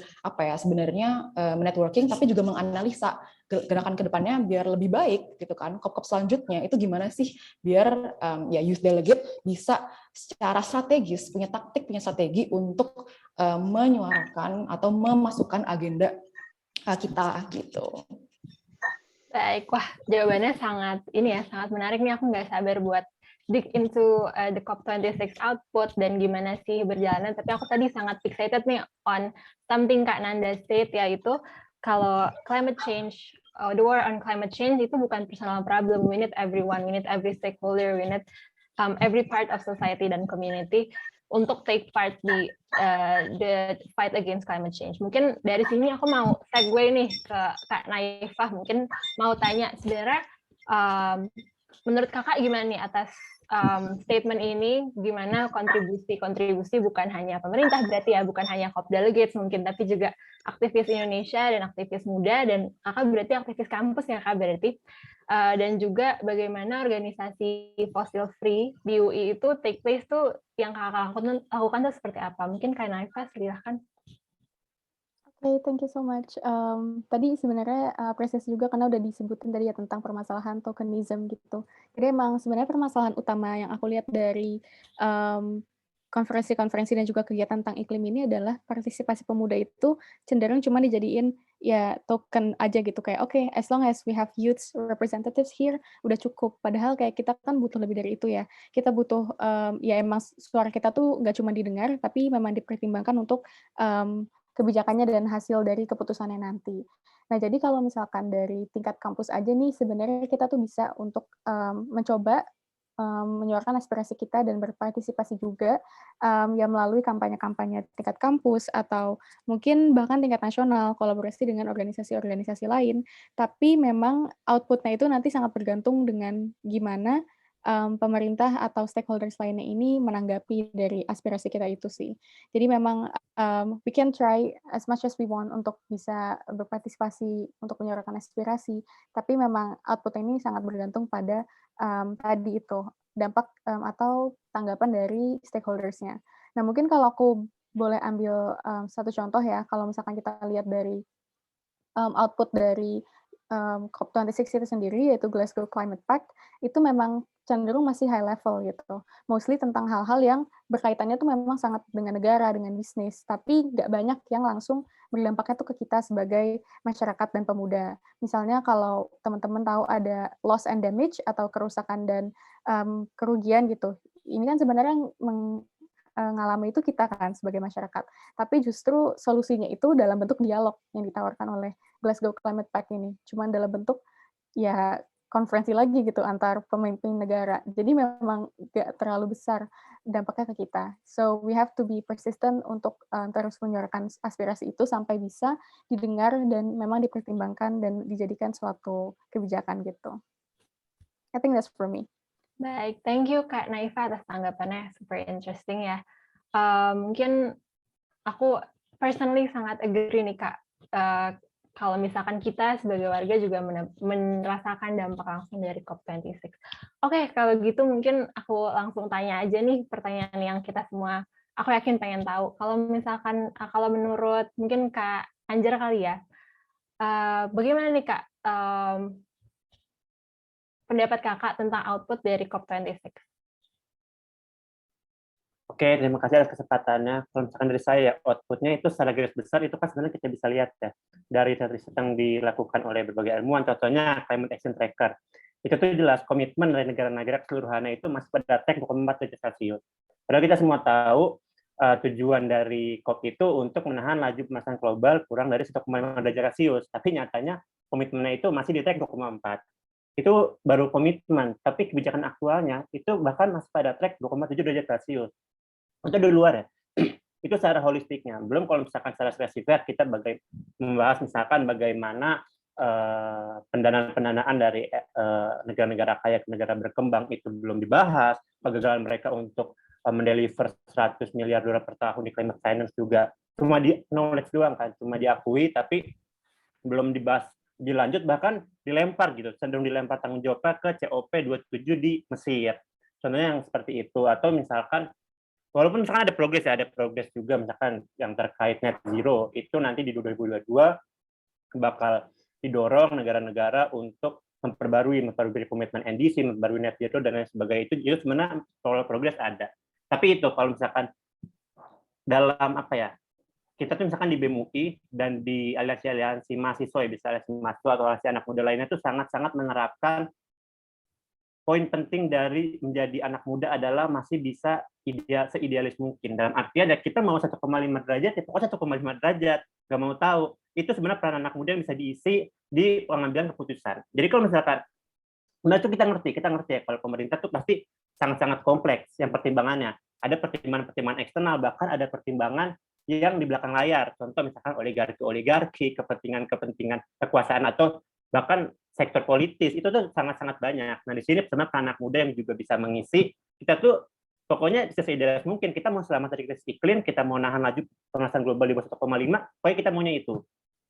sebenarnya networking, tapi juga menganalisa gerakan ke depannya biar lebih baik gitu kan. COP selanjutnya itu gimana sih biar ya youth delegate bisa secara strategis punya taktik, punya strategi untuk menyuarakan atau memasukkan agenda kita gitu. Baik, wah jawabannya sangat menarik nih, aku nggak sabar buat dig into the COP26 output dan gimana sih berjalannya. Tapi aku tadi sangat excited nih on something Kak Nanda said, yaitu kalau climate change, the war on climate change itu bukan personal problem. We need everyone, we need every stakeholder, we need every part of society dan community untuk take part di the fight against climate change. Mungkin dari sini aku mau segue nih ke Kak Naifah, mungkin mau tanya sebenarnya menurut kakak gimana nih atas statement ini, gimana kontribusi bukan hanya pemerintah berarti ya, bukan hanya COP delegates mungkin, tapi juga aktivis Indonesia dan aktivis muda, dan kakak berarti aktivis kampus ya kak berarti, dan juga bagaimana organisasi fossil free di UI itu take place tuh yang kakak lakukan tuh seperti apa? Mungkin Kak Naifah silahkan. Oke, thank you so much. Tadi sebenarnya apresiasi juga karena udah disebutin tadi ya tentang permasalahan tokenism gitu. Jadi emang sebenarnya permasalahan utama yang aku lihat dari konferensi-konferensi dan juga kegiatan tentang iklim ini adalah partisipasi pemuda itu cenderung cuma dijadiin ya token aja gitu, kayak oke, as long as we have youth representatives here udah cukup. Padahal kayak kita kan butuh lebih dari itu ya. Kita butuh ya emang suara kita tuh nggak cuma didengar, tapi memang dipertimbangkan untuk kebijakannya dan hasil dari keputusannya nanti. Nah, jadi kalau misalkan dari tingkat kampus aja nih, sebenarnya kita tuh bisa untuk mencoba menyuarakan aspirasi kita dan berpartisipasi juga ya melalui kampanye-kampanye tingkat kampus atau mungkin bahkan tingkat nasional, kolaborasi dengan organisasi-organisasi lain. Tapi memang output-nya itu nanti sangat bergantung dengan gimana pemerintah atau stakeholders lainnya ini menanggapi dari aspirasi kita itu sih. Jadi memang we can try as much as we want untuk bisa berpartisipasi untuk menyuarakan aspirasi, tapi memang output ini sangat bergantung pada tadi itu dampak atau tanggapan dari stakeholders-nya. Nah mungkin kalau aku boleh ambil satu contoh ya, kalau misalkan kita lihat dari output dari COP26 itu sendiri, yaitu Glasgow Climate Pact, itu memang cenderung masih high level gitu. Mostly tentang hal-hal yang berkaitannya tuh memang sangat dengan negara, dengan bisnis, tapi nggak banyak yang langsung berdampaknya tuh ke kita sebagai masyarakat dan pemuda. Misalnya kalau teman-teman tahu ada loss and damage atau kerusakan dan kerugian gitu, ini kan sebenarnya mengalami itu kita kan sebagai masyarakat. Tapi justru solusinya itu dalam bentuk dialog yang ditawarkan oleh Glasgow Climate Pact ini. Cuman dalam bentuk ya konferensi lagi gitu antar pemimpin negara. Jadi memang nggak terlalu besar dampaknya ke kita. So we have to be persistent untuk terus menyuarakan aspirasi itu sampai bisa didengar dan memang dipertimbangkan dan dijadikan suatu kebijakan gitu. I think that's for me. Baik, thank you Kak Naifah atas tanggapannya, super interesting ya. Mungkin aku personally sangat agree nih Kak, kalau misalkan kita sebagai warga juga merasakan dampak langsung dari COP26. Oke, kalau gitu mungkin aku langsung tanya aja nih pertanyaan yang kita semua, aku yakin pengen tahu. Kalau misalkan, kalau menurut mungkin Kak Anjar kali ya, bagaimana nih Kak pendapat kakak tentang output dari COP26? Oke, terima kasih atas kesempatannya. Kalau misalkan dari saya, outputnya itu secara garis besar itu kan sebenarnya kita bisa lihat ya dari riset yang dilakukan oleh berbagai ilmuwan, contohnya Climate Action Tracker. Itu tuh jelas komitmen dari negara-negara keseluruhannya itu masih pada track 2,4 derajat Celcius. Padahal kita semua tahu tujuan dari COP itu untuk menahan laju pemanasan global kurang dari 1,5 derajat Celcius. Tapi nyatanya komitmennya itu masih di track 2,4. Itu baru komitmen, tapi kebijakan aktualnya itu bahkan masih pada track 2,7 derajat Celcius. Itu di luar ya. Itu secara holistiknya. Belum kalau misalkan secara spesifik kita membahas misalkan bagaimana pendanaan dari negara-negara kaya ke negara berkembang itu belum dibahas, kegagalan mereka untuk mendeliver 100 miliar dolar per tahun di climate finance juga cuma di knowledge doang kan, cuma diakui tapi belum dibahas dilanjut, bahkan dilempar gitu, cenderung dilempar tanggung jawabnya ke COP27 di Mesir. Contohnya yang seperti itu. Atau misalkan walaupun misalkan ada progres ya, ada progres juga misalkan yang terkait net zero itu nanti di 2022 bakal didorong negara-negara untuk memperbarui komitmen NDC, memperbarui net zero dan lain sebagainya. Itu sebenarnya soal progres ada. Tapi itu kalau misalkan dalam apa ya, kita tuh misalkan di BEM-UI dan di aliansi mahasiswa ya, bisa aliansi mahasiswa atau aliansi anak muda lainnya tuh sangat-sangat menerapkan poin penting dari menjadi anak muda adalah masih bisa seidealis mungkin. Dalam artian ya kita mau 1,5 derajat, ya pokoknya 1,5 derajat. Nggak mau tahu. Itu sebenarnya peran anak muda yang bisa diisi di pengambilan keputusan. Jadi kalau misalkan, benar itu kita ngerti ya, kalau pemerintah tuh pasti sangat-sangat kompleks yang pertimbangannya. Ada pertimbangan-pertimbangan eksternal, bahkan ada pertimbangan yang di belakang layar. Contoh misalkan oligarki, kepentingan kekuasaan, atau bahkan sektor politis, itu tuh sangat-sangat banyak. Nah, di sini sebenarnya anak muda yang juga bisa mengisi, kita tuh pokoknya seidealis mungkin, kita mau selamat dari krisis iklim, kita mau nahan laju pemanasan global di bawah 1,5, pokoknya kita maunya itu.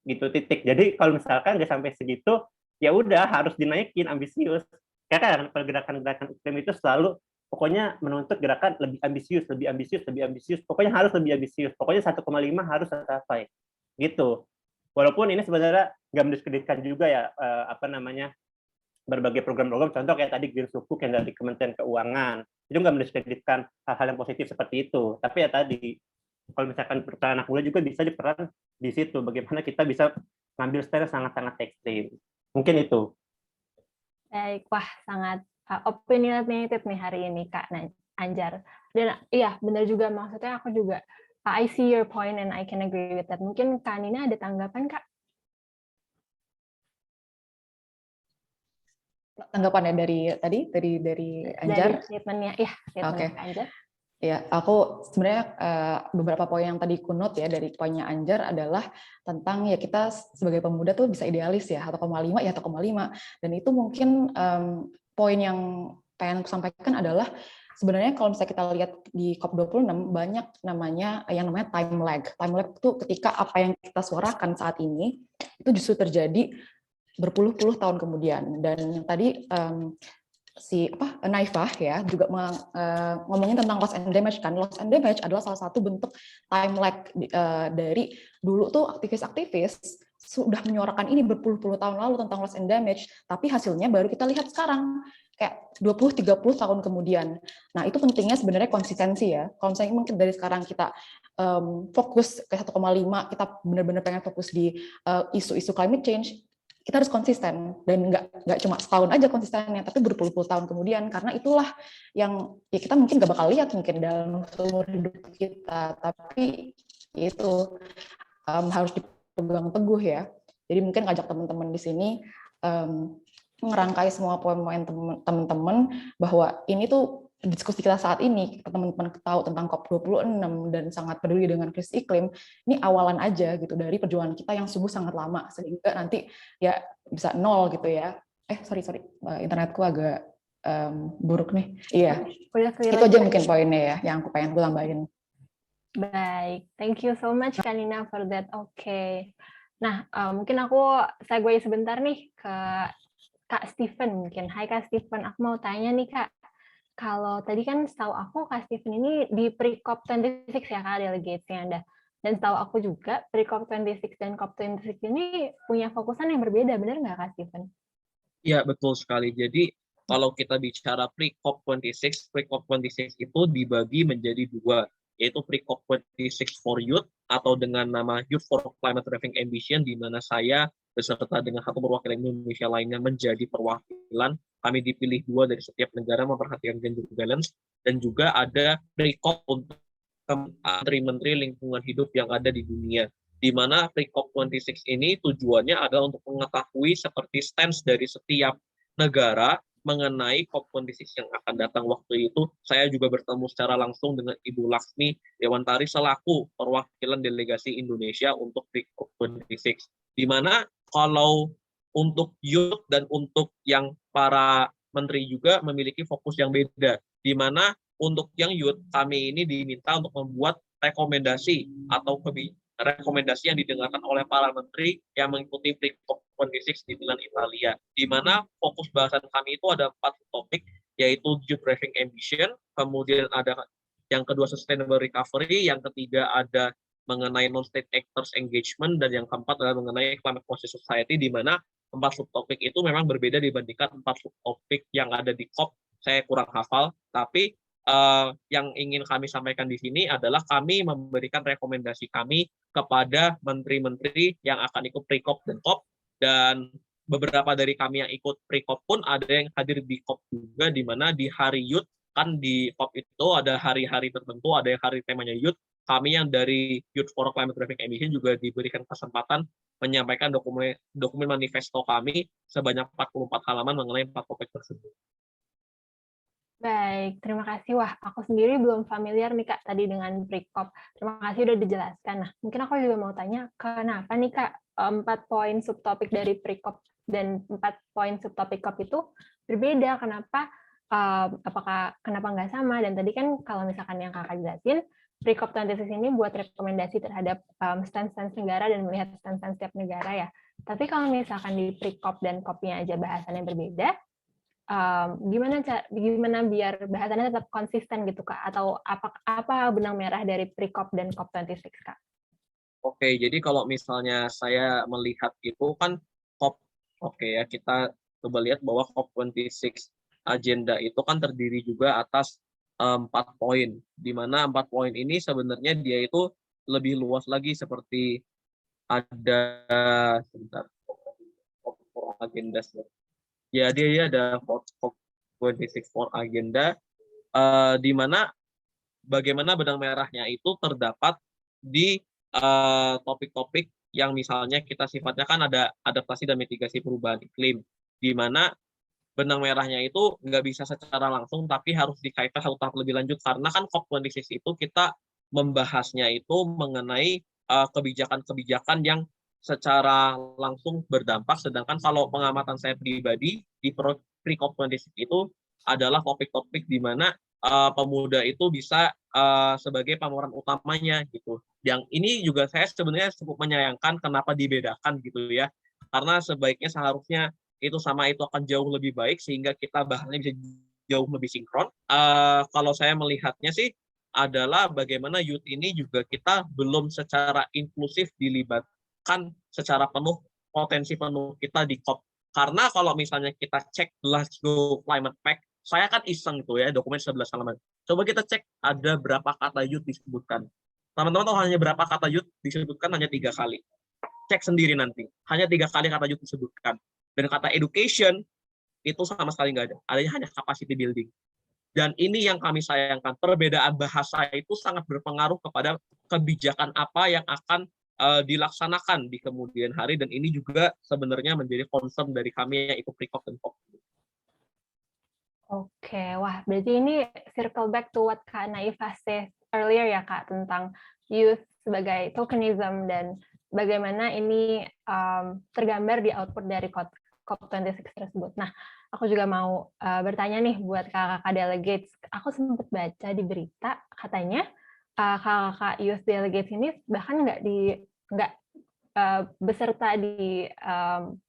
Gitu, titik. Jadi kalau misalkan nggak sampai segitu, ya udah harus dinaikin, ambisius. Karena pergerakan-gerakan iklim itu selalu pokoknya menuntut gerakan lebih ambisius, pokoknya harus lebih ambisius, pokoknya 1,5 harus tercapai. Gitu. Walaupun ini sebenarnya nggak mendiskreditkan juga ya berbagai program-program, contoh kayak tadi Green Sukuk yang dari Kementerian Keuangan, itu nggak mendiskreditkan hal-hal yang positif seperti itu. Tapi ya tadi, kalau misalkan peran anak muda juga bisa diperan di situ, bagaimana kita bisa ngambil style sangat-sangat ekstrim. Mungkin itu. Baik, wah sangat opinionated nih hari ini Kak Anjar. Dan iya benar juga, maksudnya aku juga I see your point and I can agree with that. Mungkin Kak Nina ada tanggapan, Kak? Tanggapannya dari Anjar? Dari statementnya, ya, statement Kak Anjar. Ya, aku sebenarnya beberapa poin yang tadi kunut ya dari poinnya Anjar adalah tentang ya kita sebagai pemuda tuh bisa idealis ya, 1,5 ya 1,5. Dan itu mungkin poin yang pengen aku sampaikan adalah sebenarnya kalau misalnya kita lihat di COP26 banyak yang namanya time lag. Time lag itu ketika apa yang kita suarakan saat ini itu justru terjadi berpuluh-puluh tahun kemudian. Dan tadi Naifah ya juga ngomongin tentang loss and damage kan. Loss and damage adalah salah satu bentuk time lag dari dulu tuh aktivis-aktivis sudah menyuarakan ini berpuluh-puluh tahun lalu tentang loss and damage, tapi hasilnya baru kita lihat sekarang kayak 20-30 tahun kemudian. Nah, itu pentingnya sebenarnya konsistensi ya. Kalau misalnya mungkin dari sekarang kita fokus ke 1,5, kita benar-benar pengen fokus di isu-isu climate change, kita harus konsisten dan nggak cuma setahun aja konsistennya, tapi berpuluh-puluh tahun kemudian, karena itulah yang ya kita mungkin nggak bakal lihat mungkin dalam seumur hidup kita, tapi itu harus dipegang teguh ya. Jadi mungkin ngajak teman-teman di sini ngerangkai semua poin-poin teman-teman bahwa ini tuh diskusi kita saat ini, teman-teman tahu tentang COP26 dan sangat peduli dengan krisis iklim, ini awalan aja gitu dari perjuangan kita yang sungguh sangat lama, sehingga nanti ya bisa nol gitu ya. Sorry, internetku agak buruk nih. Iya, itu aja mungkin poinnya ya, yang aku pengen tambahin. Baik, thank you so much Kanina for that. Oke. Nah, mungkin aku segue sebentar nih ke Kak Steven mungkin. Hai Kak Steven, aku mau tanya nih Kak. Kalau tadi kan setahu aku Kak Steven ini di pre-COP 26 ya Kak, delegate-nya Anda. Dan setahu aku juga pre-COP 26 dan COP 26 ini punya fokusan yang berbeda, benar nggak Kak Steven? Iya, betul sekali. Jadi kalau kita bicara pre-COP 26 itu dibagi menjadi dua, yaitu pre-COP 26 for Youth atau dengan nama Youth for Climate Driving Ambition, di mana saya beserta dengan satu perwakilan Indonesia lainnya menjadi perwakilan. Kami dipilih 2 dari setiap negara memperhatikan gender balance, dan juga ada pre-COP untuk menteri-menteri lingkungan hidup yang ada di dunia, di mana pre-COP 26 ini tujuannya adalah untuk mengetahui seperti stance dari setiap negara mengenai COP26 yang akan datang. Waktu itu saya juga bertemu secara langsung dengan Ibu Laksmi Dewantari selaku perwakilan delegasi Indonesia untuk pre-COP 26, di mana kalau untuk youth dan untuk yang para menteri juga memiliki fokus yang beda, di mana untuk yang youth kami ini diminta untuk membuat rekomendasi atau rekomendasi yang didengarkan oleh para menteri yang mengikuti pre-COP 26 di Milan, Italia, di mana fokus bahasan kami itu ada 4 topik, yaitu Youth Driving Ambition, kemudian ada yang kedua Sustainable Recovery, yang ketiga ada mengenai non-state actors engagement, dan yang keempat adalah mengenai climate conscious society, di mana 4 subtopik itu memang berbeda dibandingkan 4 subtopik yang ada di COP. Saya kurang hafal, tapi yang ingin kami sampaikan di sini adalah kami memberikan rekomendasi kami kepada menteri-menteri yang akan ikut pre-COP dan COP, dan beberapa dari kami yang ikut pre-COP pun ada yang hadir di COP juga, di mana di hari Youth, kan di COP itu ada hari-hari tertentu, ada yang hari temanya Youth. Kami yang dari Youth for Climate Traffic Emission juga diberikan kesempatan menyampaikan dokumen manifesto kami sebanyak 44 halaman mengenai 4 topik tersebut. Baik, terima kasih. Wah, aku sendiri belum familiar nih Kak tadi dengan pre-COP. Terima kasih udah dijelaskan. Nah, mungkin aku juga mau tanya, kenapa nih Kak 4 poin subtopik dari pre-COP dan 4 poin subtopik COP itu berbeda? Kenapa? Apakah kenapa nggak sama? Dan tadi kan kalau misalkan yang Kakak jelasin, pre-COP 26 ini buat rekomendasi terhadap stance-stance negara dan melihat stance-stance setiap negara ya. Tapi kalau misalkan di pre-COP dan COP-nya aja bahasannya berbeda, gimana biar bahasannya tetap konsisten gitu Kak? Atau apa benang merah dari pre-COP dan COP26 Kak? Oke, jadi kalau misalnya saya melihat itu kan COP, oke ya, kita coba lihat bahwa COP26 agenda itu kan terdiri juga atas 4 poin, di mana 4 poin ini sebenarnya dia itu lebih luas lagi, seperti ada sebentar agenda. Ya, dia ada COP26 for agenda, di mana bagaimana benang merahnya itu terdapat di topik-topik yang misalnya kita sifatnya kan ada adaptasi dan mitigasi perubahan iklim, di mana benang merahnya itu nggak bisa secara langsung, tapi harus dikaitkan satu tahap lebih lanjut, karena kan COP26 itu kita membahasnya itu mengenai kebijakan-kebijakan yang secara langsung berdampak, sedangkan kalau pengamatan saya pribadi di pre-COP26 itu adalah topik-topik di mana pemuda itu bisa sebagai pemeran utamanya gitu. Yang ini juga saya sebenarnya cukup menyayangkan kenapa dibedakan gitu ya. Karena sebaiknya seharusnya itu sama, itu akan jauh lebih baik sehingga kita bahannya bisa jauh lebih sinkron. Kalau saya melihatnya sih adalah bagaimana youth ini juga kita belum secara inklusif dilibatkan secara penuh, potensi penuh kita di COP. Karena kalau misalnya kita cek Glasgow Climate Pact, saya kan iseng tuh ya, dokumen 11 halaman. Coba kita cek ada berapa kata youth disebutkan. Teman-teman tahu hanya berapa kata youth disebutkan? Hanya 3 kali. Cek sendiri nanti. Hanya 3 kali kata youth disebutkan. Dan kata education itu sama sekali nggak ada. Adanya hanya capacity building. Dan ini yang kami sayangkan. Perbedaan bahasa itu sangat berpengaruh kepada kebijakan apa yang akan dilaksanakan di kemudian hari, dan ini juga sebenarnya menjadi concern dari kami yang ikut pre-COP dan COP. Oke, wah berarti ini circle back to what Kak Naifa said earlier ya Kak, tentang youth sebagai tokenism dan bagaimana ini tergambar di output dari COP26 tersebut. Nah, aku juga mau bertanya nih buat kakak-kakak delegates. Aku sempat baca di berita katanya kakak-kakak youth delegates ini bahkan nggak beserta di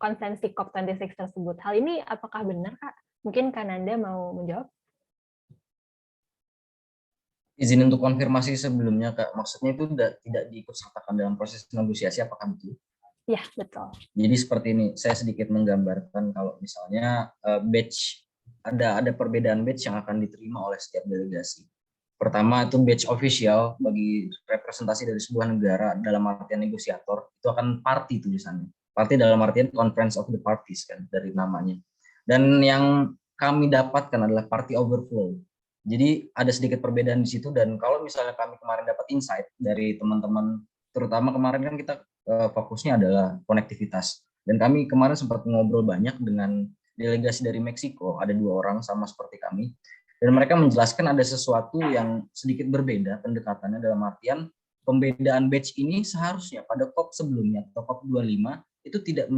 konferensi COP26 tersebut. Hal ini apakah benar Kak? Mungkin Kak Nanda mau menjawab? Izin untuk konfirmasi sebelumnya Kak, maksudnya itu tidak diikutsertakan dalam proses negosiasi, apakah betul? Ya, betul. Jadi seperti ini, saya sedikit menggambarkan kalau misalnya badge, ada perbedaan badge yang akan diterima oleh setiap delegasi. Pertama itu badge official bagi representasi dari sebuah negara dalam artian negosiator, itu akan party tulisannya. Party dalam artian Conference of the Parties kan dari namanya. Dan yang kami dapatkan adalah party overflow. Jadi ada sedikit perbedaan di situ, dan kalau misalnya kami kemarin dapat insight dari teman-teman, terutama kemarin kan kita fokusnya adalah konektivitas. Dan kami kemarin sempat ngobrol banyak dengan delegasi dari Meksiko, ada 2 orang sama seperti kami. Dan mereka menjelaskan ada sesuatu yang sedikit berbeda pendekatannya, dalam artian pembedaan batch ini seharusnya pada COP sebelumnya atau COP 25 itu tidak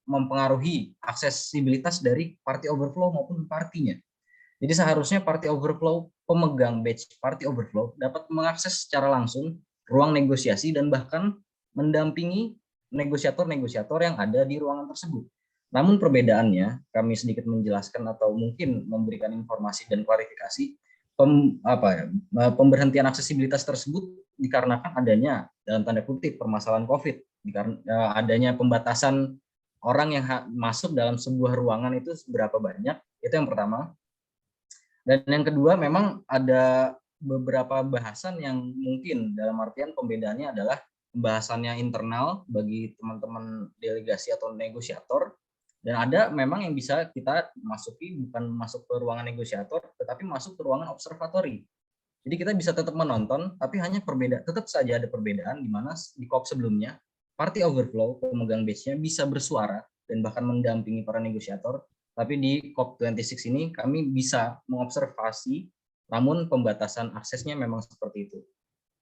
mempengaruhi aksesibilitas dari party overflow maupun partinya. Jadi seharusnya party overflow, pemegang badge party overflow dapat mengakses secara langsung ruang negosiasi dan bahkan mendampingi negosiator-negosiator yang ada di ruangan tersebut. Namun perbedaannya, kami sedikit menjelaskan atau mungkin memberikan informasi dan klarifikasi, pemberhentian aksesibilitas tersebut dikarenakan adanya dalam tanda kutip permasalahan COVID, adanya pembatasan orang yang masuk dalam sebuah ruangan itu seberapa banyak, itu yang pertama. Dan yang kedua, memang ada beberapa bahasan yang mungkin dalam artian pembedaannya adalah pembahasannya internal bagi teman-teman delegasi atau negosiator, dan ada memang yang bisa kita masuki bukan masuk ke ruangan negosiator, tetapi masuk ke ruangan observatory. Jadi kita bisa tetap menonton, tapi hanya tetap saja ada perbedaan di mana di COP sebelumnya party overflow, pemegang badge-nya bisa bersuara dan bahkan mendampingi para negosiator, tapi di COP26 ini kami bisa mengobservasi, namun pembatasan aksesnya memang seperti itu.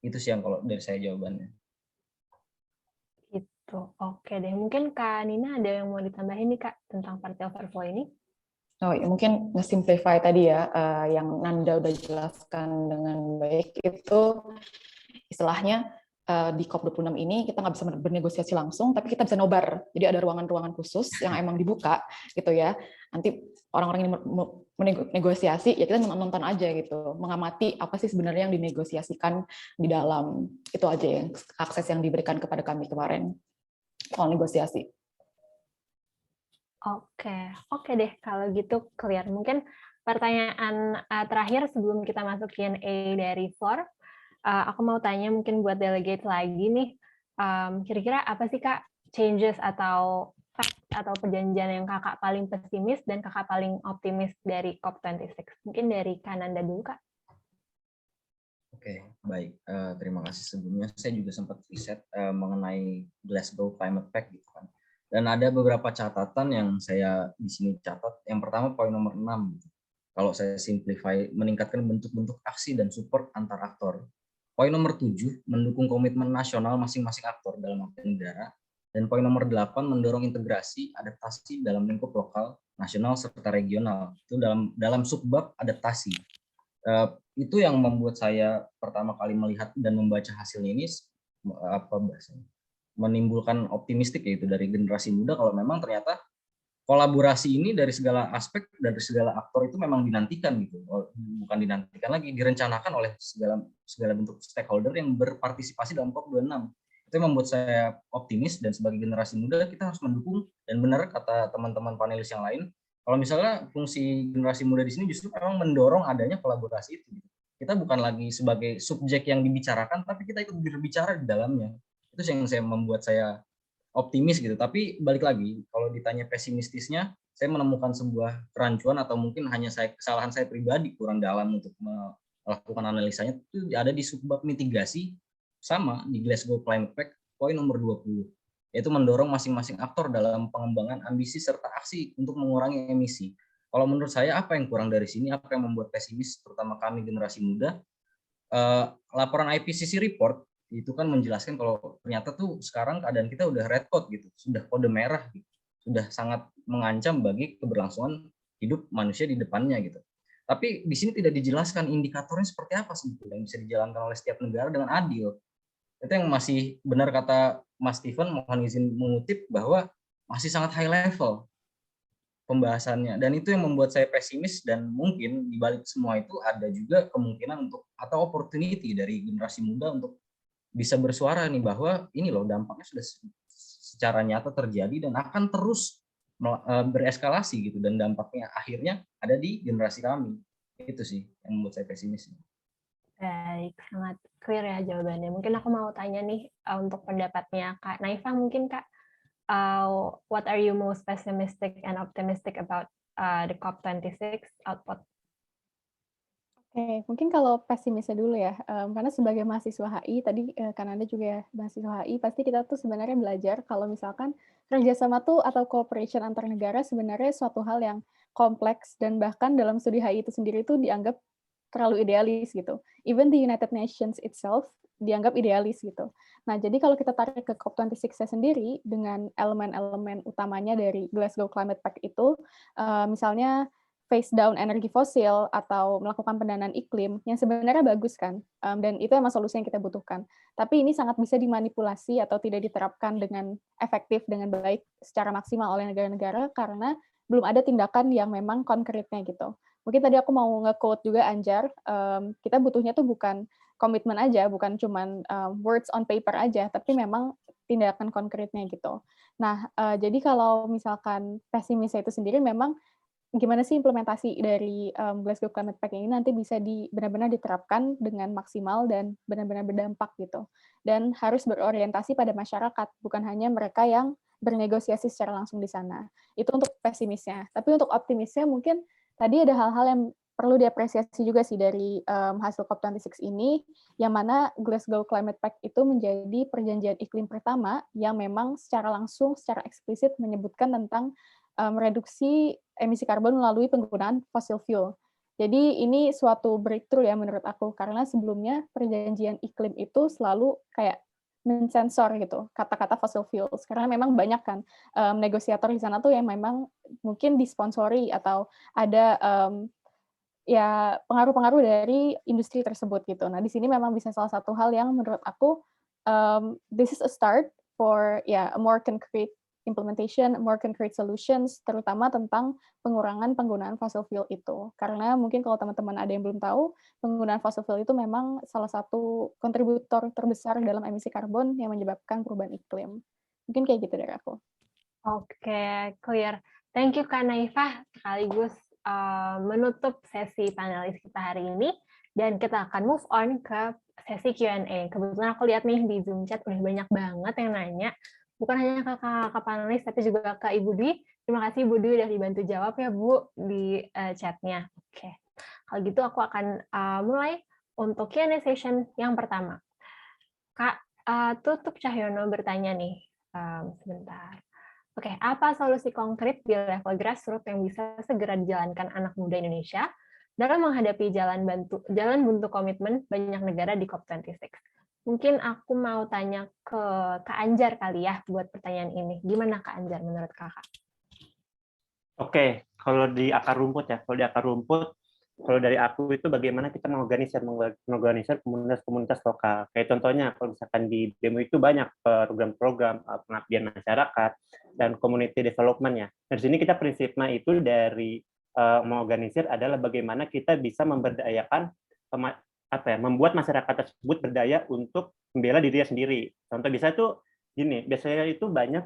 Itu sih yang kalau dari saya jawabannya. Gitu. Oke deh, mungkin Kak Nina ada yang mau ditambahin nih Kak tentang party overflow ini? Oh ya, mungkin nge-simplify tadi ya, yang Nanda udah jelaskan dengan baik, itu istilahnya di COP26 ini kita nggak bisa bernegosiasi langsung, tapi kita bisa nobar. Jadi ada ruangan-ruangan khusus yang emang dibuka gitu ya. Nanti orang-orang ini menegosiasi, ya kita nonton aja gitu, mengamati apa sih sebenarnya yang dinegosiasikan di dalam. Itu aja yang akses yang diberikan kepada kami kemarin soal negosiasi. Oke deh, kalau gitu clear. Mungkin pertanyaan terakhir sebelum kita masuk Q&A dari floor, aku mau tanya mungkin buat delegate lagi nih, kira-kira apa sih Kak changes atau fact atau perjanjian yang Kakak paling pesimis dan Kakak paling optimis dari COP26? Mungkin dari Kananda dulu Kak. Oke, baik. Terima kasih sebelumnya. Saya juga sempat riset mengenai Glasgow Climate Pact gitu kan. Dan ada beberapa catatan yang saya di sini catat. Yang pertama poin nomor 6. Kalau saya simplify, meningkatkan bentuk-bentuk aksi dan support antar aktor. Poin nomor 7, mendukung komitmen nasional masing-masing aktor dalam negara. Dan poin nomor 8, mendorong integrasi, adaptasi dalam lingkup lokal, nasional, serta regional. Itu dalam subbab adaptasi. Itu yang membuat saya pertama kali melihat dan membaca hasilnya ini menimbulkan optimistik yaitu dari generasi muda kalau memang ternyata kolaborasi ini dari segala aspek, dari segala aktor itu memang dinantikan gitu, bukan dinantikan lagi, direncanakan oleh segala bentuk stakeholder yang berpartisipasi dalam COP26. Itu yang membuat saya optimis dan sebagai generasi muda kita harus mendukung, dan benar kata teman-teman panelis yang lain, kalau misalnya fungsi generasi muda di sini justru memang mendorong adanya kolaborasi itu. Kita bukan lagi sebagai subjek yang dibicarakan, tapi kita ikut berbicara di dalamnya. Itu yang saya membuat saya optimis gitu. Tapi balik lagi, kalau ditanya pesimistisnya, saya menemukan sebuah kerancuan atau mungkin hanya kesalahan saya pribadi kurang dalam untuk melakukan analisanya, itu ada di subbab mitigasi sama di Glasgow Climate Pact poin nomor 20, yaitu mendorong masing-masing aktor dalam pengembangan ambisi serta aksi untuk mengurangi emisi. Kalau menurut saya apa yang kurang dari sini, apa yang membuat pesimis terutama kami generasi muda, laporan IPCC report itu kan menjelaskan kalau ternyata tuh sekarang keadaan kita udah red code gitu, sudah kode merah gitu, sudah sangat mengancam bagi keberlangsungan hidup manusia di depannya gitu. Tapi di sini tidak dijelaskan indikatornya seperti apa sebetulnya yang bisa dijalankan oleh setiap negara dengan adil. Itu yang masih benar kata Mas Steven, mohon izin mengutip bahwa masih sangat high level pembahasannya, dan itu yang membuat saya pesimis. Dan mungkin di balik semua itu ada juga kemungkinan untuk atau opportunity dari generasi muda untuk bisa bersuara nih bahwa ini loh dampaknya sudah secara nyata terjadi dan akan terus bereskalasi gitu, dan dampaknya akhirnya ada di generasi kami. Itu sih yang membuat saya pesimis. Baik, sangat clear ya jawabannya. Mungkin aku mau tanya nih untuk pendapatnya Kak Naifa mungkin Kak, what are you most pessimistic and optimistic about the COP26 output? Oke, mungkin kalau pesimisnya dulu ya, karena sebagai mahasiswa HI, tadi kan Anda juga ya mahasiswa HI, pasti kita tuh sebenarnya belajar kalau misalkan kerjasama tuh atau cooperation antar negara sebenarnya suatu hal yang kompleks, dan bahkan dalam studi HI itu sendiri tuh dianggap terlalu idealis gitu. Even the United Nations itself dianggap idealis gitu. Nah, jadi kalau kita tarik ke COP26-nya sendiri dengan elemen-elemen utamanya dari Glasgow Climate Pact itu, misalnya face down energi fosil atau melakukan pendanaan iklim yang sebenarnya bagus kan, dan itu emang solusi yang kita butuhkan. Tapi ini sangat bisa dimanipulasi atau tidak diterapkan dengan efektif dengan baik secara maksimal oleh negara-negara karena belum ada tindakan yang memang konkretnya gitu. Mungkin tadi aku mau nge-quote juga Anjar, kita butuhnya tuh bukan komitmen aja, bukan cuman words on paper aja, tapi memang tindakan konkretnya gitu. Nah, jadi kalau misalkan pesimisnya itu sendiri memang gimana sih implementasi dari Glasgow Climate Pact ini nanti bisa benar-benar diterapkan dengan maksimal dan benar-benar berdampak gitu. Dan harus berorientasi pada masyarakat, bukan hanya mereka yang bernegosiasi secara langsung di sana. Itu untuk pesimisnya. Tapi untuk optimisnya mungkin tadi ada hal-hal yang perlu diapresiasi juga sih dari hasil COP26 ini, yang mana Glasgow Climate Pact itu menjadi perjanjian iklim pertama yang memang secara langsung, secara eksplisit menyebutkan tentang mereduksi emisi karbon melalui penggunaan fossil fuel. Jadi ini suatu breakthrough ya menurut aku, karena sebelumnya perjanjian iklim itu selalu kayak mensensor gitu kata-kata fossil fuels, karena memang banyak kan negosiator di sana tuh yang memang mungkin disponsori atau ada ya pengaruh-pengaruh dari industri tersebut gitu. Nah di sini memang bisa salah satu hal yang menurut aku this is a start for a more concrete implementation, more concrete solutions, terutama tentang pengurangan penggunaan fossil fuel itu. Karena mungkin kalau teman-teman ada yang belum tahu, penggunaan fossil fuel itu memang salah satu kontributor terbesar dalam emisi karbon yang menyebabkan perubahan iklim. Mungkin kayak gitu dari aku. Oke, clear. Thank you Kak Naifah, sekaligus menutup sesi panelis kita hari ini, dan kita akan move on ke sesi Q&A. Kebetulan aku lihat nih di Zoom chat udah banyak banget yang nanya, bukan hanya ke panelis, tapi juga ke Ibu Dwi. Terima kasih Ibu Dwi udah dibantu jawab ya Bu di chatnya. Oke, kalau gitu aku akan mulai untuk Q&A session yang pertama. Kak Tutup Cahyono bertanya nih, sebentar. Oke, apa solusi konkret di level grassroots yang bisa segera dijalankan anak muda Indonesia dalam menghadapi jalan buntu komitmen banyak negara di COP26? Mungkin aku mau tanya ke Kak Anjar kali ya buat pertanyaan ini. Gimana Kak Anjar menurut Kakak? Oke, kalau di akar rumput ya, kalau dari aku itu bagaimana kita mengorganisir komunitas-komunitas lokal. Kayak contohnya kalau misalkan di BEM itu banyak program-program pengabdian masyarakat dan community development ya. Nah, di sini kita prinsipnya itu dari mengorganisir adalah bagaimana kita bisa memberdayakan membuat masyarakat tersebut berdaya untuk membela dirinya sendiri. Contoh bisa itu gini, biasanya itu banyak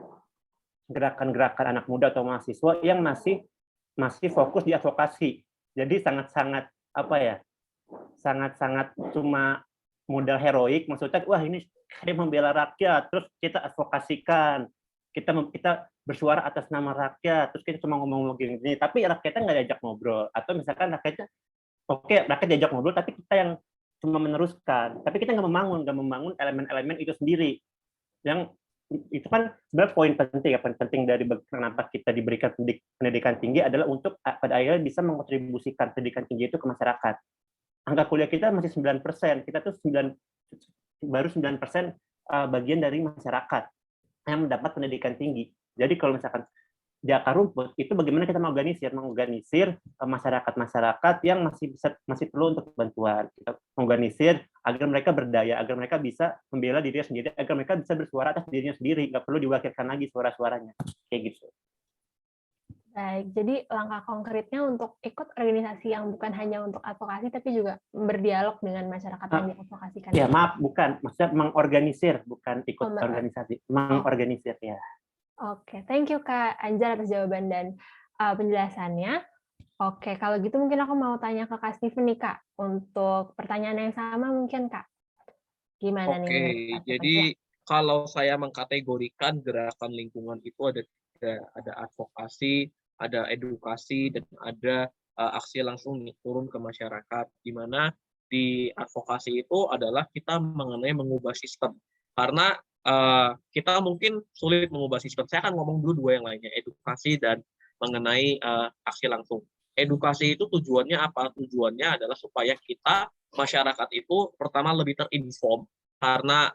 gerakan-gerakan anak muda atau mahasiswa yang masih fokus di advokasi. Jadi sangat-sangat sangat-sangat cuma modal heroik, maksudnya wah ini kayak membela rakyat, terus kita advokasikan, kita bersuara atas nama rakyat, terus kita cuma ngomong begini, tapi rakyatnya nggak diajak ngobrol, atau misalkan rakyatnya rakyat diajak ngobrol, tapi kita yang cuma meneruskan, tapi kita nggak membangun elemen-elemen itu sendiri. Yang itu kan sebenarnya poin penting dari kenapa kita diberikan pendidikan tinggi adalah untuk pada akhirnya bisa mengontribusikan pendidikan tinggi itu ke masyarakat. Angka kuliah kita masih 9%, kita tuh baru 9% bagian dari masyarakat yang mendapat pendidikan tinggi. Jadi kalau misalkan di akar rumput itu bagaimana kita mengorganisir masyarakat yang masih perlu untuk bantuan. Kita mengorganisir agar mereka berdaya, agar mereka bisa membela dirinya sendiri, agar mereka bisa bersuara atas dirinya sendiri, nggak perlu diwakilkan lagi suara-suaranya. Kayak gitu. Baik, jadi langkah konkretnya untuk ikut organisasi yang bukan hanya untuk advokasi, tapi juga berdialog dengan masyarakat yang diadvokasikan. Ya, maaf, bukan. Maksudnya mengorganisir, bukan ikut organisasi. Mengorganisir, ya. Oke, thank you Kak Anjar atas jawaban dan penjelasannya. Oke, kalau gitu mungkin aku mau tanya ke Kak Steven nih Kak, untuk pertanyaan yang sama mungkin Kak. Gimana nih? Oke, jadi kalau saya mengkategorikan gerakan lingkungan itu ada advokasi, ada edukasi, dan ada aksi langsung turun ke masyarakat, di mana di advokasi itu adalah kita mengenai mengubah sistem. Karena kita mungkin sulit mengubah sistem. Saya akan ngomong dulu dua yang lainnya, edukasi dan mengenai aksi langsung. Edukasi itu tujuannya apa? Tujuannya adalah supaya kita, masyarakat itu pertama lebih terinform, karena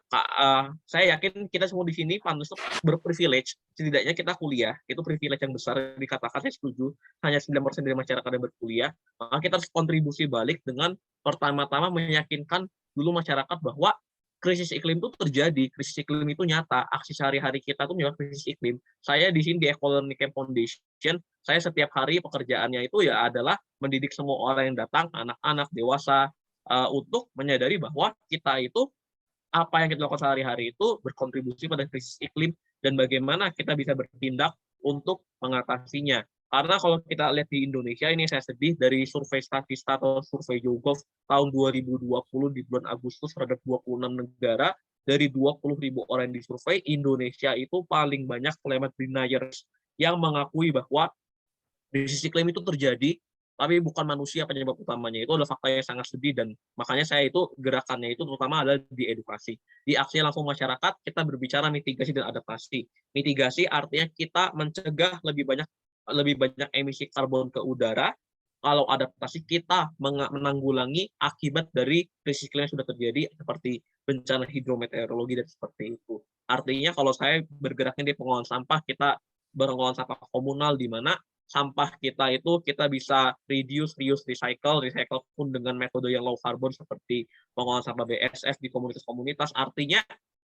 saya yakin kita semua di sini pantas berprivilege, setidaknya kita kuliah, itu privilege yang besar, dikatakan saya setuju, hanya 9% dari masyarakat yang berkuliah, maka kita harus kontribusi balik dengan pertama-tama meyakinkan dulu masyarakat bahwa krisis iklim itu terjadi, krisis iklim itu nyata, aksi sehari-hari kita itu menyebabkan krisis iklim. Saya di sini di Equality Camp Foundation, saya setiap hari pekerjaannya itu ya adalah mendidik semua orang yang datang, anak-anak, dewasa, untuk menyadari bahwa kita itu, apa yang kita lakukan sehari-hari itu berkontribusi pada krisis iklim, dan bagaimana kita bisa bertindak untuk mengatasinya. Karena kalau kita lihat di Indonesia, ini saya sedih, dari survei Statista atau survei YouGov tahun 2020 di bulan Agustus terhadap 26 negara, dari 20.000 orang yang disurvei, Indonesia itu paling banyak climate deniers yang mengakui bahwa krisis iklim itu terjadi, tapi bukan manusia penyebab utamanya. Itu adalah fakta yang sangat sedih, dan makanya saya itu gerakannya itu terutama adalah di edukasi. Di aksi langsung masyarakat, kita berbicara mitigasi dan adaptasi. Mitigasi artinya kita mencegah lebih banyak emisi karbon ke udara. Kalau adaptasi, kita menanggulangi akibat dari krisis iklim yang sudah terjadi seperti bencana hidrometeorologi dan seperti itu. Artinya kalau saya bergeraknya di pengolahan sampah, kita berpengolahan sampah komunal di mana sampah kita itu kita bisa reduce, reuse, recycle pun dengan metode yang low carbon seperti pengolahan sampah BSF di komunitas-komunitas. Artinya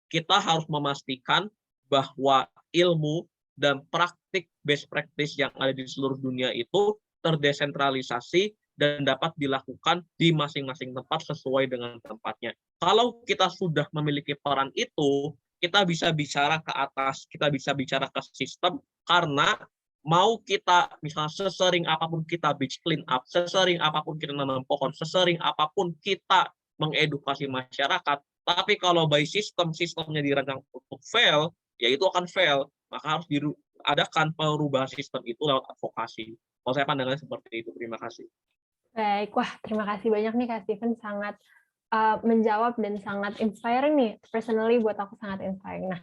kita harus memastikan bahwa ilmu dan praktik best practice yang ada di seluruh dunia itu terdesentralisasi dan dapat dilakukan di masing-masing tempat sesuai dengan tempatnya. Kalau kita sudah memiliki peran itu, kita bisa bicara ke atas, kita bisa bicara ke sistem, karena mau kita misalnya sesering apapun kita beach clean up, sesering apapun kita nanam pohon, sesering apapun kita mengedukasi masyarakat, tapi kalau by sistemnya dirancang untuk fail, ya itu akan fail. Maka harus diadakan perubahan sistem itu lewat advokasi. Kalau saya pandangannya seperti itu. Terima kasih. Baik, wah terima kasih banyak nih Kak Steven, sangat menjawab dan sangat inspiring nih. Personally buat aku sangat inspiring. Nah,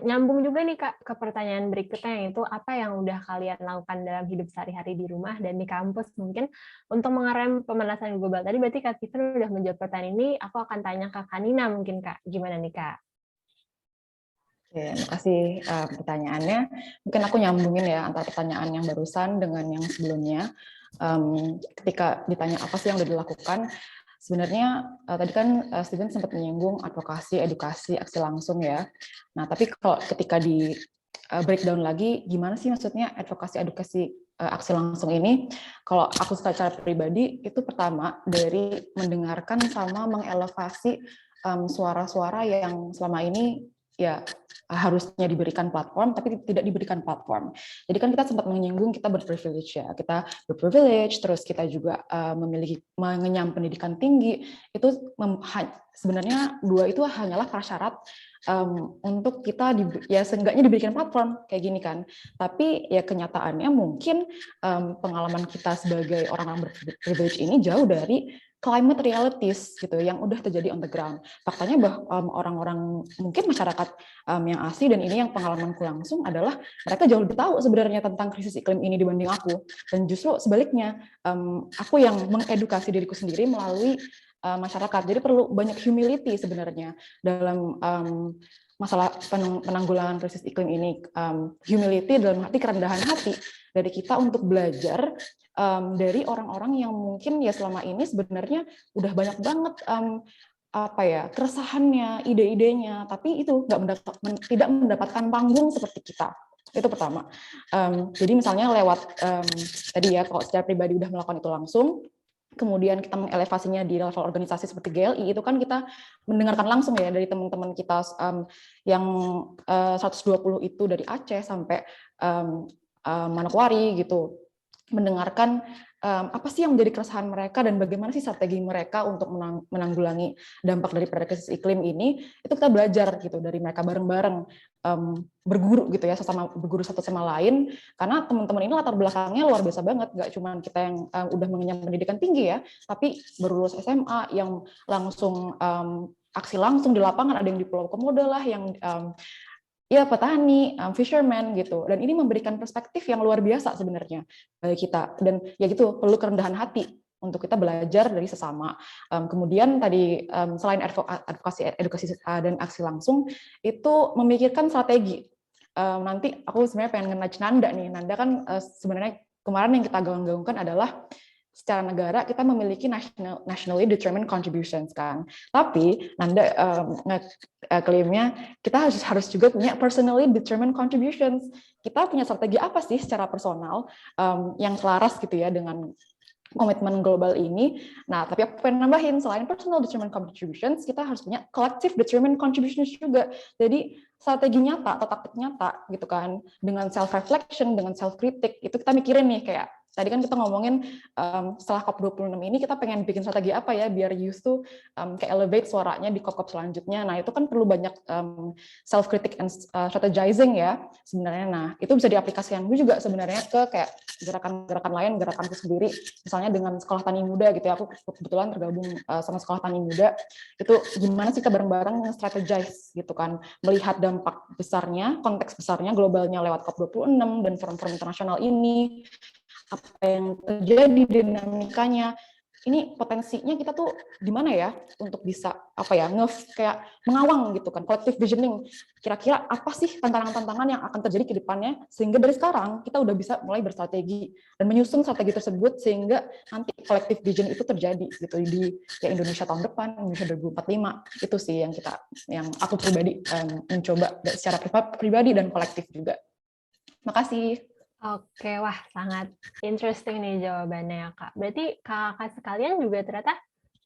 nyambung juga nih Kak ke pertanyaan berikutnya, yaitu apa yang udah kalian lakukan dalam hidup sehari-hari di rumah dan di kampus mungkin untuk mengerem pemanasan global. Tadi berarti Kak Steven udah menjawab pertanyaan ini, aku akan tanya ke Kak Nina mungkin Kak. Gimana nih Kak? Oke, makasih pertanyaannya. Mungkin aku nyambungin ya antara pertanyaan yang barusan dengan yang sebelumnya. Ketika ditanya apa sih yang udah dilakukan, sebenarnya tadi kan Steven sempat menyinggung advokasi, edukasi, aksi langsung ya. Nah, tapi kalau ketika di breakdown lagi, gimana sih maksudnya advokasi, edukasi, aksi langsung ini? Kalau aku secara pribadi, itu pertama dari mendengarkan sama mengelevasi suara-suara yang selama ini ya harusnya diberikan platform, tapi tidak diberikan platform. Jadi kan kita sempat menyinggung kita berprivilege ya, kita berprivilege, terus kita juga memiliki mengenyam pendidikan tinggi. Itu sebenarnya dua itu hanyalah prasyarat untuk kita ya seenggaknya diberikan platform kayak gini kan. Tapi ya kenyataannya mungkin pengalaman kita sebagai orang-orang berprivilege ini jauh dari climate realities gitu yang udah terjadi on the ground. Faktanya bahwa orang-orang mungkin masyarakat yang asli, dan ini yang pengalamanku langsung adalah mereka jauh lebih tahu sebenarnya tentang krisis iklim ini dibanding aku. Dan justru sebaliknya, aku yang mengedukasi diriku sendiri melalui masyarakat. Jadi perlu banyak humility sebenarnya dalam masalah penanggulangan krisis iklim ini. Humility dalam arti kerendahan hati dari kita untuk belajar dari orang-orang yang mungkin ya selama ini sebenarnya udah banyak banget keresahannya, ide-idenya, tapi itu tidak mendapatkan panggung seperti kita. Itu pertama. Jadi misalnya lewat tadi ya, kalau secara pribadi udah melakukan itu langsung, kemudian kita mengelevasinya di level organisasi seperti GLI, itu kan kita mendengarkan langsung ya dari teman-teman kita yang 120 itu dari Aceh sampai Manokwari gitu, mendengarkan apa sih yang menjadi keresahan mereka dan bagaimana sih strategi mereka untuk menanggulangi dampak daripada krisis iklim ini. Itu kita belajar gitu dari mereka bareng-bareng, berguru gitu ya, berguru satu sama lain, karena teman-teman ini latar belakangnya luar biasa banget, nggak cuma kita yang udah mengenyam pendidikan tinggi ya, tapi baru lulus SMA yang langsung aksi langsung di lapangan, ada yang di Pulau Komodo lah, yang ya petani, fisherman gitu, dan ini memberikan perspektif yang luar biasa sebenarnya bagi kita, dan ya gitu perlu kerendahan hati untuk kita belajar dari sesama. Kemudian tadi selain advokasi, edukasi dan aksi langsung, itu memikirkan strategi. Nanti aku sebenarnya pengen nge-nudge Nanda nih. Nanda kan sebenarnya kemarin yang kita gaung-gaungkan adalah secara negara kita memiliki nationally determined contributions kan. Tapi Nanda klaimnya kita harus juga punya personally determined contributions. Kita punya strategi apa sih secara personal yang selaras gitu ya dengan komitmen global ini. Nah, tapi aku pengen nambahin, selain personal determined contributions, kita harus punya collective determined contributions juga. Jadi strategi nyata atau taktik nyata gitu kan, dengan self reflection, dengan self kritik, itu kita mikirin nih, kayak tadi kan kita ngomongin setelah COP26 ini kita pengen bikin strategi apa ya biar youth tuh kayak elevate suaranya di COP selanjutnya. Nah, itu kan perlu banyak self critic and strategizing ya sebenarnya. Nah, itu bisa diaplikasikan juga sebenarnya ke kayak gerakan-gerakan lain, gerakanku sendiri, misalnya dengan Sekolah Tani Muda gitu ya. Aku kebetulan tergabung sama Sekolah Tani Muda. Itu gimana sih kita bareng-bareng strategize gitu kan, melihat dampak besarnya, konteks besarnya, globalnya lewat COP26 dan forum-forum internasional ini, apa yang terjadi dinamikanya, ini potensinya kita tuh gimana ya untuk bisa apa ya kayak mengawang gitu kan, collective visioning, kira-kira apa sih tantangan-tantangan yang akan terjadi ke depannya, sehingga dari sekarang kita udah bisa mulai berstrategi dan menyusun strategi tersebut sehingga nanti collective vision itu terjadi gitu di ya Indonesia tahun depan, Indonesia 2045. Itu sih yang aku pribadi mencoba secara pribadi dan kolektif juga. Makasih. Oke, wah sangat interesting nih jawabannya ya Kak. Berarti kakak sekalian juga ternyata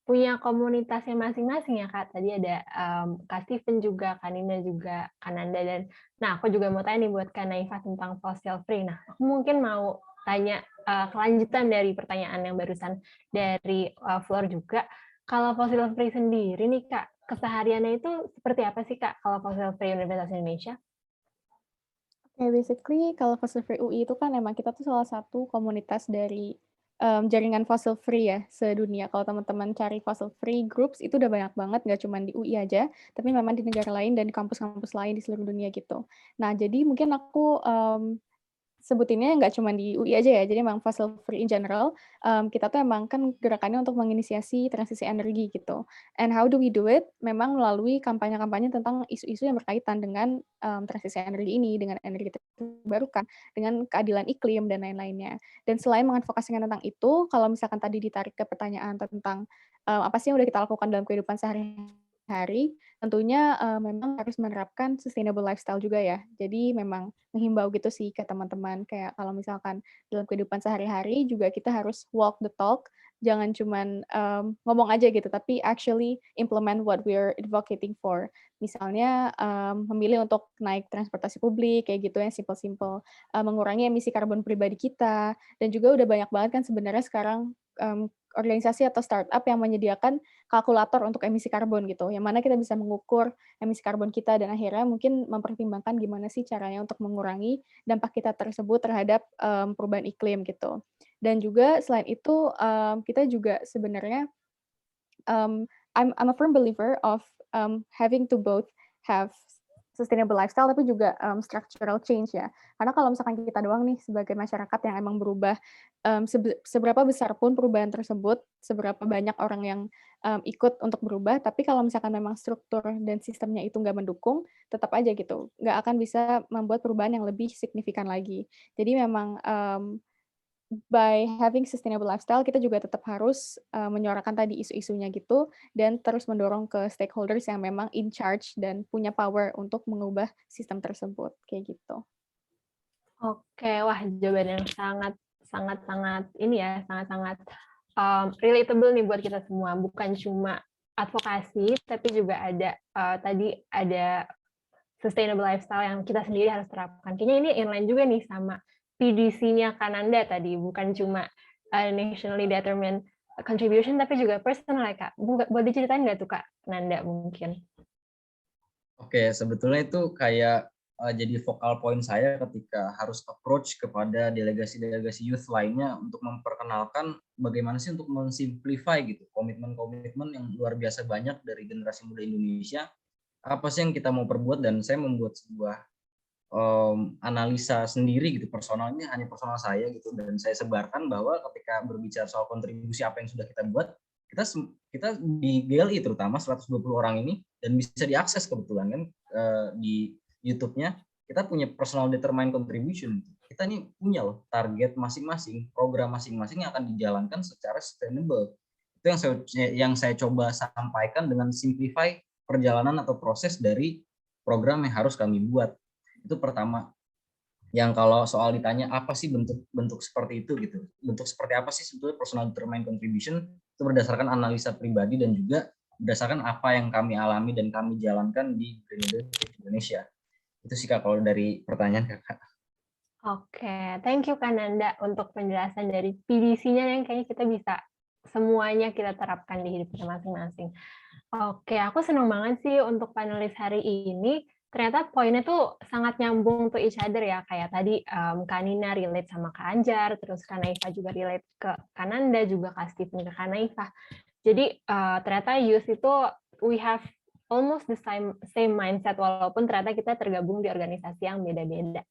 punya komunitasnya masing-masing ya Kak. Tadi ada Kak Steven juga, Kak Nina juga, Kak Nanda, dan nah aku juga mau tanya nih buat Kak Naifa tentang fossil free. Nah, aku mungkin mau tanya kelanjutan dari pertanyaan yang barusan dari Flor juga. Kalau fossil free sendiri nih Kak, kesehariannya itu seperti apa sih Kak kalau fossil free Universitas Indonesia? Basically kalau Fossil Free UI itu kan emang kita tuh salah satu komunitas dari jaringan fossil free ya sedunia. Kalau teman-teman cari fossil free groups itu udah banyak banget, nggak cuma di UI aja, tapi memang di negara lain dan di kampus-kampus lain di seluruh dunia gitu. Nah, jadi mungkin aku sebutinnya nggak cuma di UI aja ya, jadi emang fossil free in general, kita tuh emang kan gerakannya untuk menginisiasi transisi energi gitu. And how do we do it? Memang melalui kampanye-kampanye tentang isu-isu yang berkaitan dengan transisi energi ini, dengan energi terbarukan, dengan keadilan iklim dan lain-lainnya. Dan selain mengadvokasikan tentang itu, kalau misalkan tadi ditarik ke pertanyaan tentang apa sih yang udah kita lakukan dalam kehidupan sehari-hari, tentunya memang harus menerapkan sustainable lifestyle juga ya. Jadi memang menghimbau gitu sih ke teman-teman, kayak kalau misalkan dalam kehidupan sehari-hari juga kita harus walk the talk, jangan cuman ngomong aja gitu, tapi actually implement what we're advocating for. Misalnya memilih untuk naik transportasi publik, kayak gitu yang simple-simple, mengurangi emisi karbon pribadi kita, dan juga udah banyak banget kan sebenarnya sekarang organisasi atau startup yang menyediakan kalkulator untuk emisi karbon gitu, yang mana kita bisa mengukur emisi karbon kita dan akhirnya mungkin mempertimbangkan gimana sih caranya untuk mengurangi dampak kita tersebut terhadap perubahan iklim gitu. Dan juga selain itu kita juga sebenarnya I'm a firm believer of having to both have sustainable lifestyle tapi juga structural change ya. Karena kalau misalkan kita doang nih sebagai masyarakat yang emang berubah, seberapa besar pun perubahan tersebut, seberapa banyak orang yang ikut untuk berubah, tapi kalau misalkan memang struktur dan sistemnya itu nggak mendukung, tetap aja gitu, nggak akan bisa membuat perubahan yang lebih signifikan lagi. Jadi memang by having sustainable lifestyle, kita juga tetap harus menyuarakan tadi isu-isunya gitu, dan terus mendorong ke stakeholders yang memang in charge dan punya power untuk mengubah sistem tersebut, kayak gitu. Oke, wah jawaban yang sangat ini ya, sangat relatable nih buat kita semua. Bukan cuma advokasi, tapi juga ada tadi ada sustainable lifestyle yang kita sendiri harus terapkan. Kayaknya ini inline juga nih sama PDC-nya Kananda tadi, bukan cuma nationally determined contribution, tapi juga personal ya Kak. Boleh diceritain nggak tuh Kak Nanda mungkin? Oke, sebetulnya itu kayak jadi vokal point saya ketika harus approach kepada delegasi-delegasi youth lainnya untuk memperkenalkan bagaimana sih untuk mensimplify gitu komitmen-komitmen yang luar biasa banyak dari generasi muda Indonesia. Apa sih yang kita mau perbuat, dan saya membuat sebuah analisa sendiri gitu, personalnya hanya personal saya gitu, dan saya sebarkan bahwa ketika berbicara soal kontribusi apa yang sudah kita buat, kita di GLI terutama 120 orang ini, dan bisa diakses kebetulan kan di YouTube-nya, kita punya personal determined contribution. Kita ini punya loh target masing-masing, program masing-masing yang akan dijalankan secara sustainable. Itu yang saya coba sampaikan dengan simplify perjalanan atau proses dari program yang harus kami buat. Itu pertama. yang kalau soal ditanya apa sih bentuk seperti itu gitu, bentuk seperti apa sih sebetulnya personal determined contribution, itu berdasarkan analisa pribadi dan juga berdasarkan apa yang kami alami dan kami jalankan di Green Leadership Indonesia. Itu sih Kak kalau dari pertanyaan Kakak. Oke, thank you Kak Nanda untuk penjelasan dari PDC-nya yang kayaknya kita bisa semuanya kita terapkan di hidup kita masing-masing. Oke, aku senang banget sih untuk panelis hari ini. Ternyata poinnya tuh sangat nyambung to each other ya. Kayak tadi Kak Nina relate sama Kak Anjar, terus Kak Naifa juga relate ke Kak Nanda, juga Kak Stephen ke Kak Naifa. Jadi ternyata youth itu we have almost the same mindset, walaupun ternyata kita tergabung di organisasi yang beda-beda.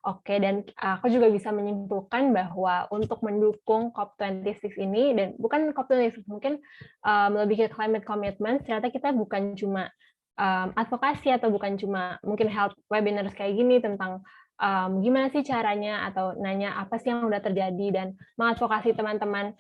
Oke, dan aku juga bisa menyimpulkan bahwa untuk mendukung COP26 ini, dan bukan COP26, mungkin lebih ke climate commitment, ternyata kita bukan cuma advokasi atau bukan cuma mungkin health webinars kayak gini tentang gimana sih caranya atau nanya apa sih yang udah terjadi dan mengadvokasi teman-teman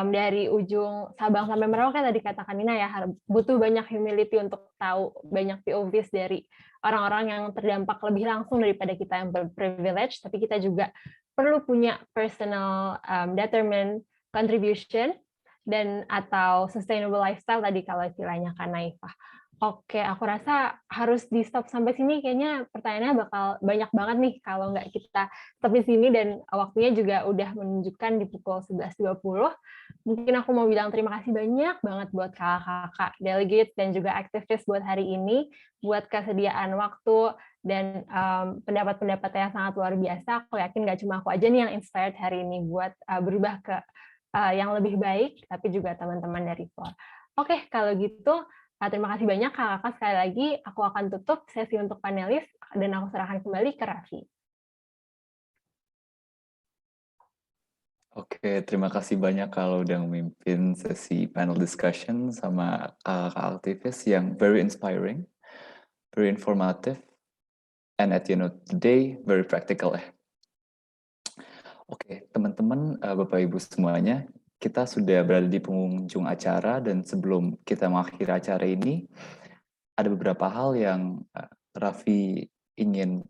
dari ujung Sabang sampai Merauke tadi katakan Nina ya, butuh banyak humility untuk tahu banyak POVs dari orang-orang yang terdampak lebih langsung daripada kita yang berprivilege, tapi kita juga perlu punya personal determined contribution dan atau sustainable lifestyle tadi kalau istilahnya Kak Naifah. Oke, aku rasa harus di stop sampai sini. Kayaknya pertanyaannya bakal banyak banget nih kalau nggak kita stop di sini, dan waktunya juga udah menunjukkan di pukul 11.20. Mungkin aku mau bilang terima kasih banyak banget buat kakak-kakak delegate dan juga aktivis buat hari ini, buat kesediaan waktu dan pendapat-pendapat yang sangat luar biasa. Aku yakin nggak cuma aku aja nih yang inspired hari ini buat berubah ke yang lebih baik, tapi juga teman-teman dari FLOR. Oke, kalau gitu terima kasih banyak kakak-kakak. Sekali lagi aku akan tutup sesi untuk panelis dan aku serahkan kembali ke Raffi. Oke, terima kasih banyak kalau udah memimpin sesi panel discussion sama kakak aktivis yang very inspiring, very informative, and at the end of the day, very practical ya. Oke, teman-teman, Bapak Ibu semuanya, kita sudah berada di penghujung acara, dan sebelum kita mengakhiri acara ini, ada beberapa hal yang Raffi ingin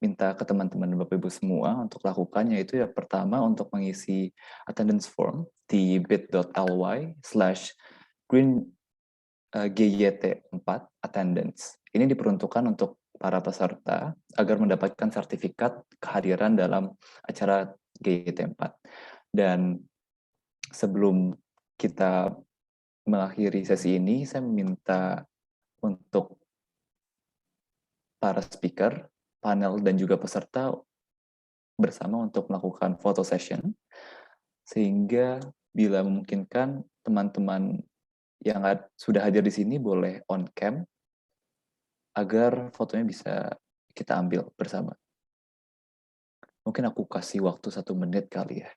minta ke teman-teman Bapak Ibu semua untuk lakukan, yaitu yang pertama untuk mengisi attendance form di bit.ly/green-gyt4 attendance. Ini diperuntukkan untuk para peserta agar mendapatkan sertifikat kehadiran dalam acara GYT4. Dan sebelum kita mengakhiri sesi ini, saya meminta untuk para speaker, panel, dan juga peserta bersama untuk melakukan photo session, sehingga bila memungkinkan teman-teman yang sudah hadir di sini boleh on cam, agar fotonya bisa kita ambil bersama. Mungkin aku kasih waktu 1 menit kali ya.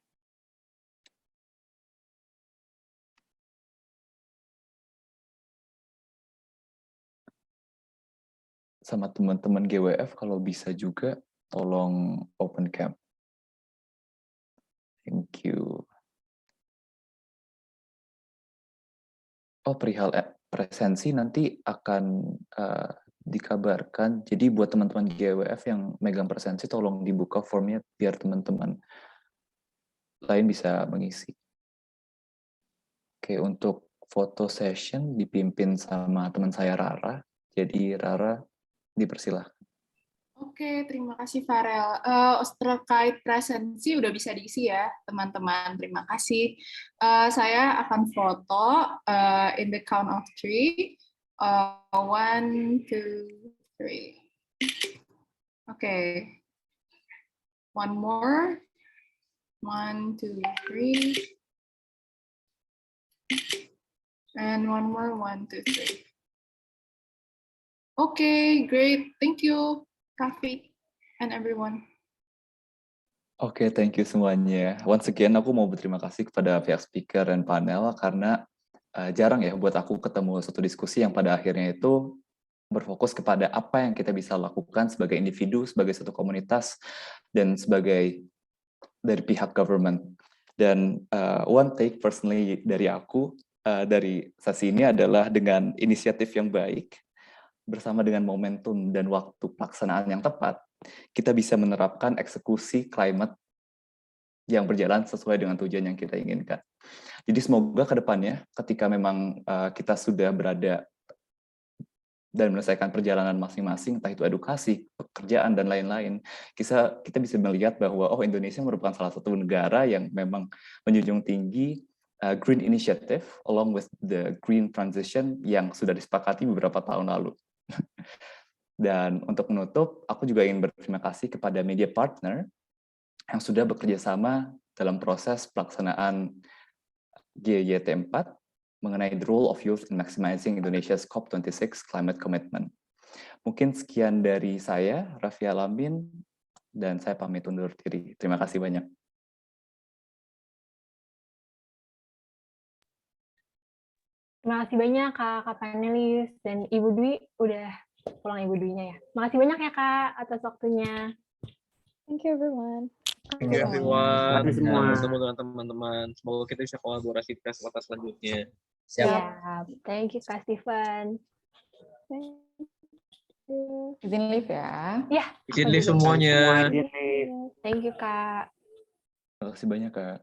Sama teman-teman GWF kalau bisa juga tolong open cam. Thank you. Oh, perihal presensi nanti akan dikabarkan. Jadi buat teman-teman GWF yang megang presensi, tolong dibuka formnya biar teman-teman lain bisa mengisi. Oke, untuk foto session dipimpin sama teman saya Rara. Jadi Rara, dipersilahkan. Oke, terima kasih Farel. Terkait presensi udah bisa diisi ya, teman-teman. Terima kasih. Saya akan foto in the count of 3. 1, 2, 3. Oke. One more. 1, 2, 3. And one more. 1, 2, 3. Okay, great. Thank you, Raffi and everyone. Oke, thank you semuanya. Once again, aku mau berterima kasih kepada pihak speaker dan panel, karena jarang ya buat aku ketemu satu diskusi yang pada akhirnya itu berfokus kepada apa yang kita bisa lakukan sebagai individu, sebagai satu komunitas, dan sebagai dari pihak government. Dan one take personally dari aku, dari sesi ini adalah dengan inisiatif yang baik, bersama dengan momentum dan waktu pelaksanaan yang tepat, kita bisa menerapkan eksekusi climate yang berjalan sesuai dengan tujuan yang kita inginkan. Jadi semoga ke depannya ketika memang kita sudah berada dan menyelesaikan perjalanan masing-masing, entah itu edukasi, pekerjaan, dan lain-lain, kita bisa melihat bahwa Indonesia merupakan salah satu negara yang memang menjunjung tinggi Green Initiative along with the Green Transition yang sudah disepakati beberapa tahun lalu. Dan untuk menutup, aku juga ingin berterima kasih kepada media partner yang sudah bekerja sama dalam proses pelaksanaan GYT 4 mengenai the role of youth in maximizing Indonesia's COP26 climate commitment. Mungkin sekian dari saya, Raffi Alamin, dan saya pamit undur diri. Terima kasih banyak. Terima kasih banyak Kak panelis, dan Ibu Dwi udah pulang Ibu Dwinya ya. Makasih banyak ya Kak atas waktunya. Thank you everyone. Thank you everyone. Terima kasih semua. Bertemu dengan teman-teman. Semoga kita bisa kolaborasi di kesempatan selanjutnya. Siap. Thank you Kak Steven. Izin live ya. Ya. Izin live semuanya. Thank you Kak. Terima kasih banyak, Kak.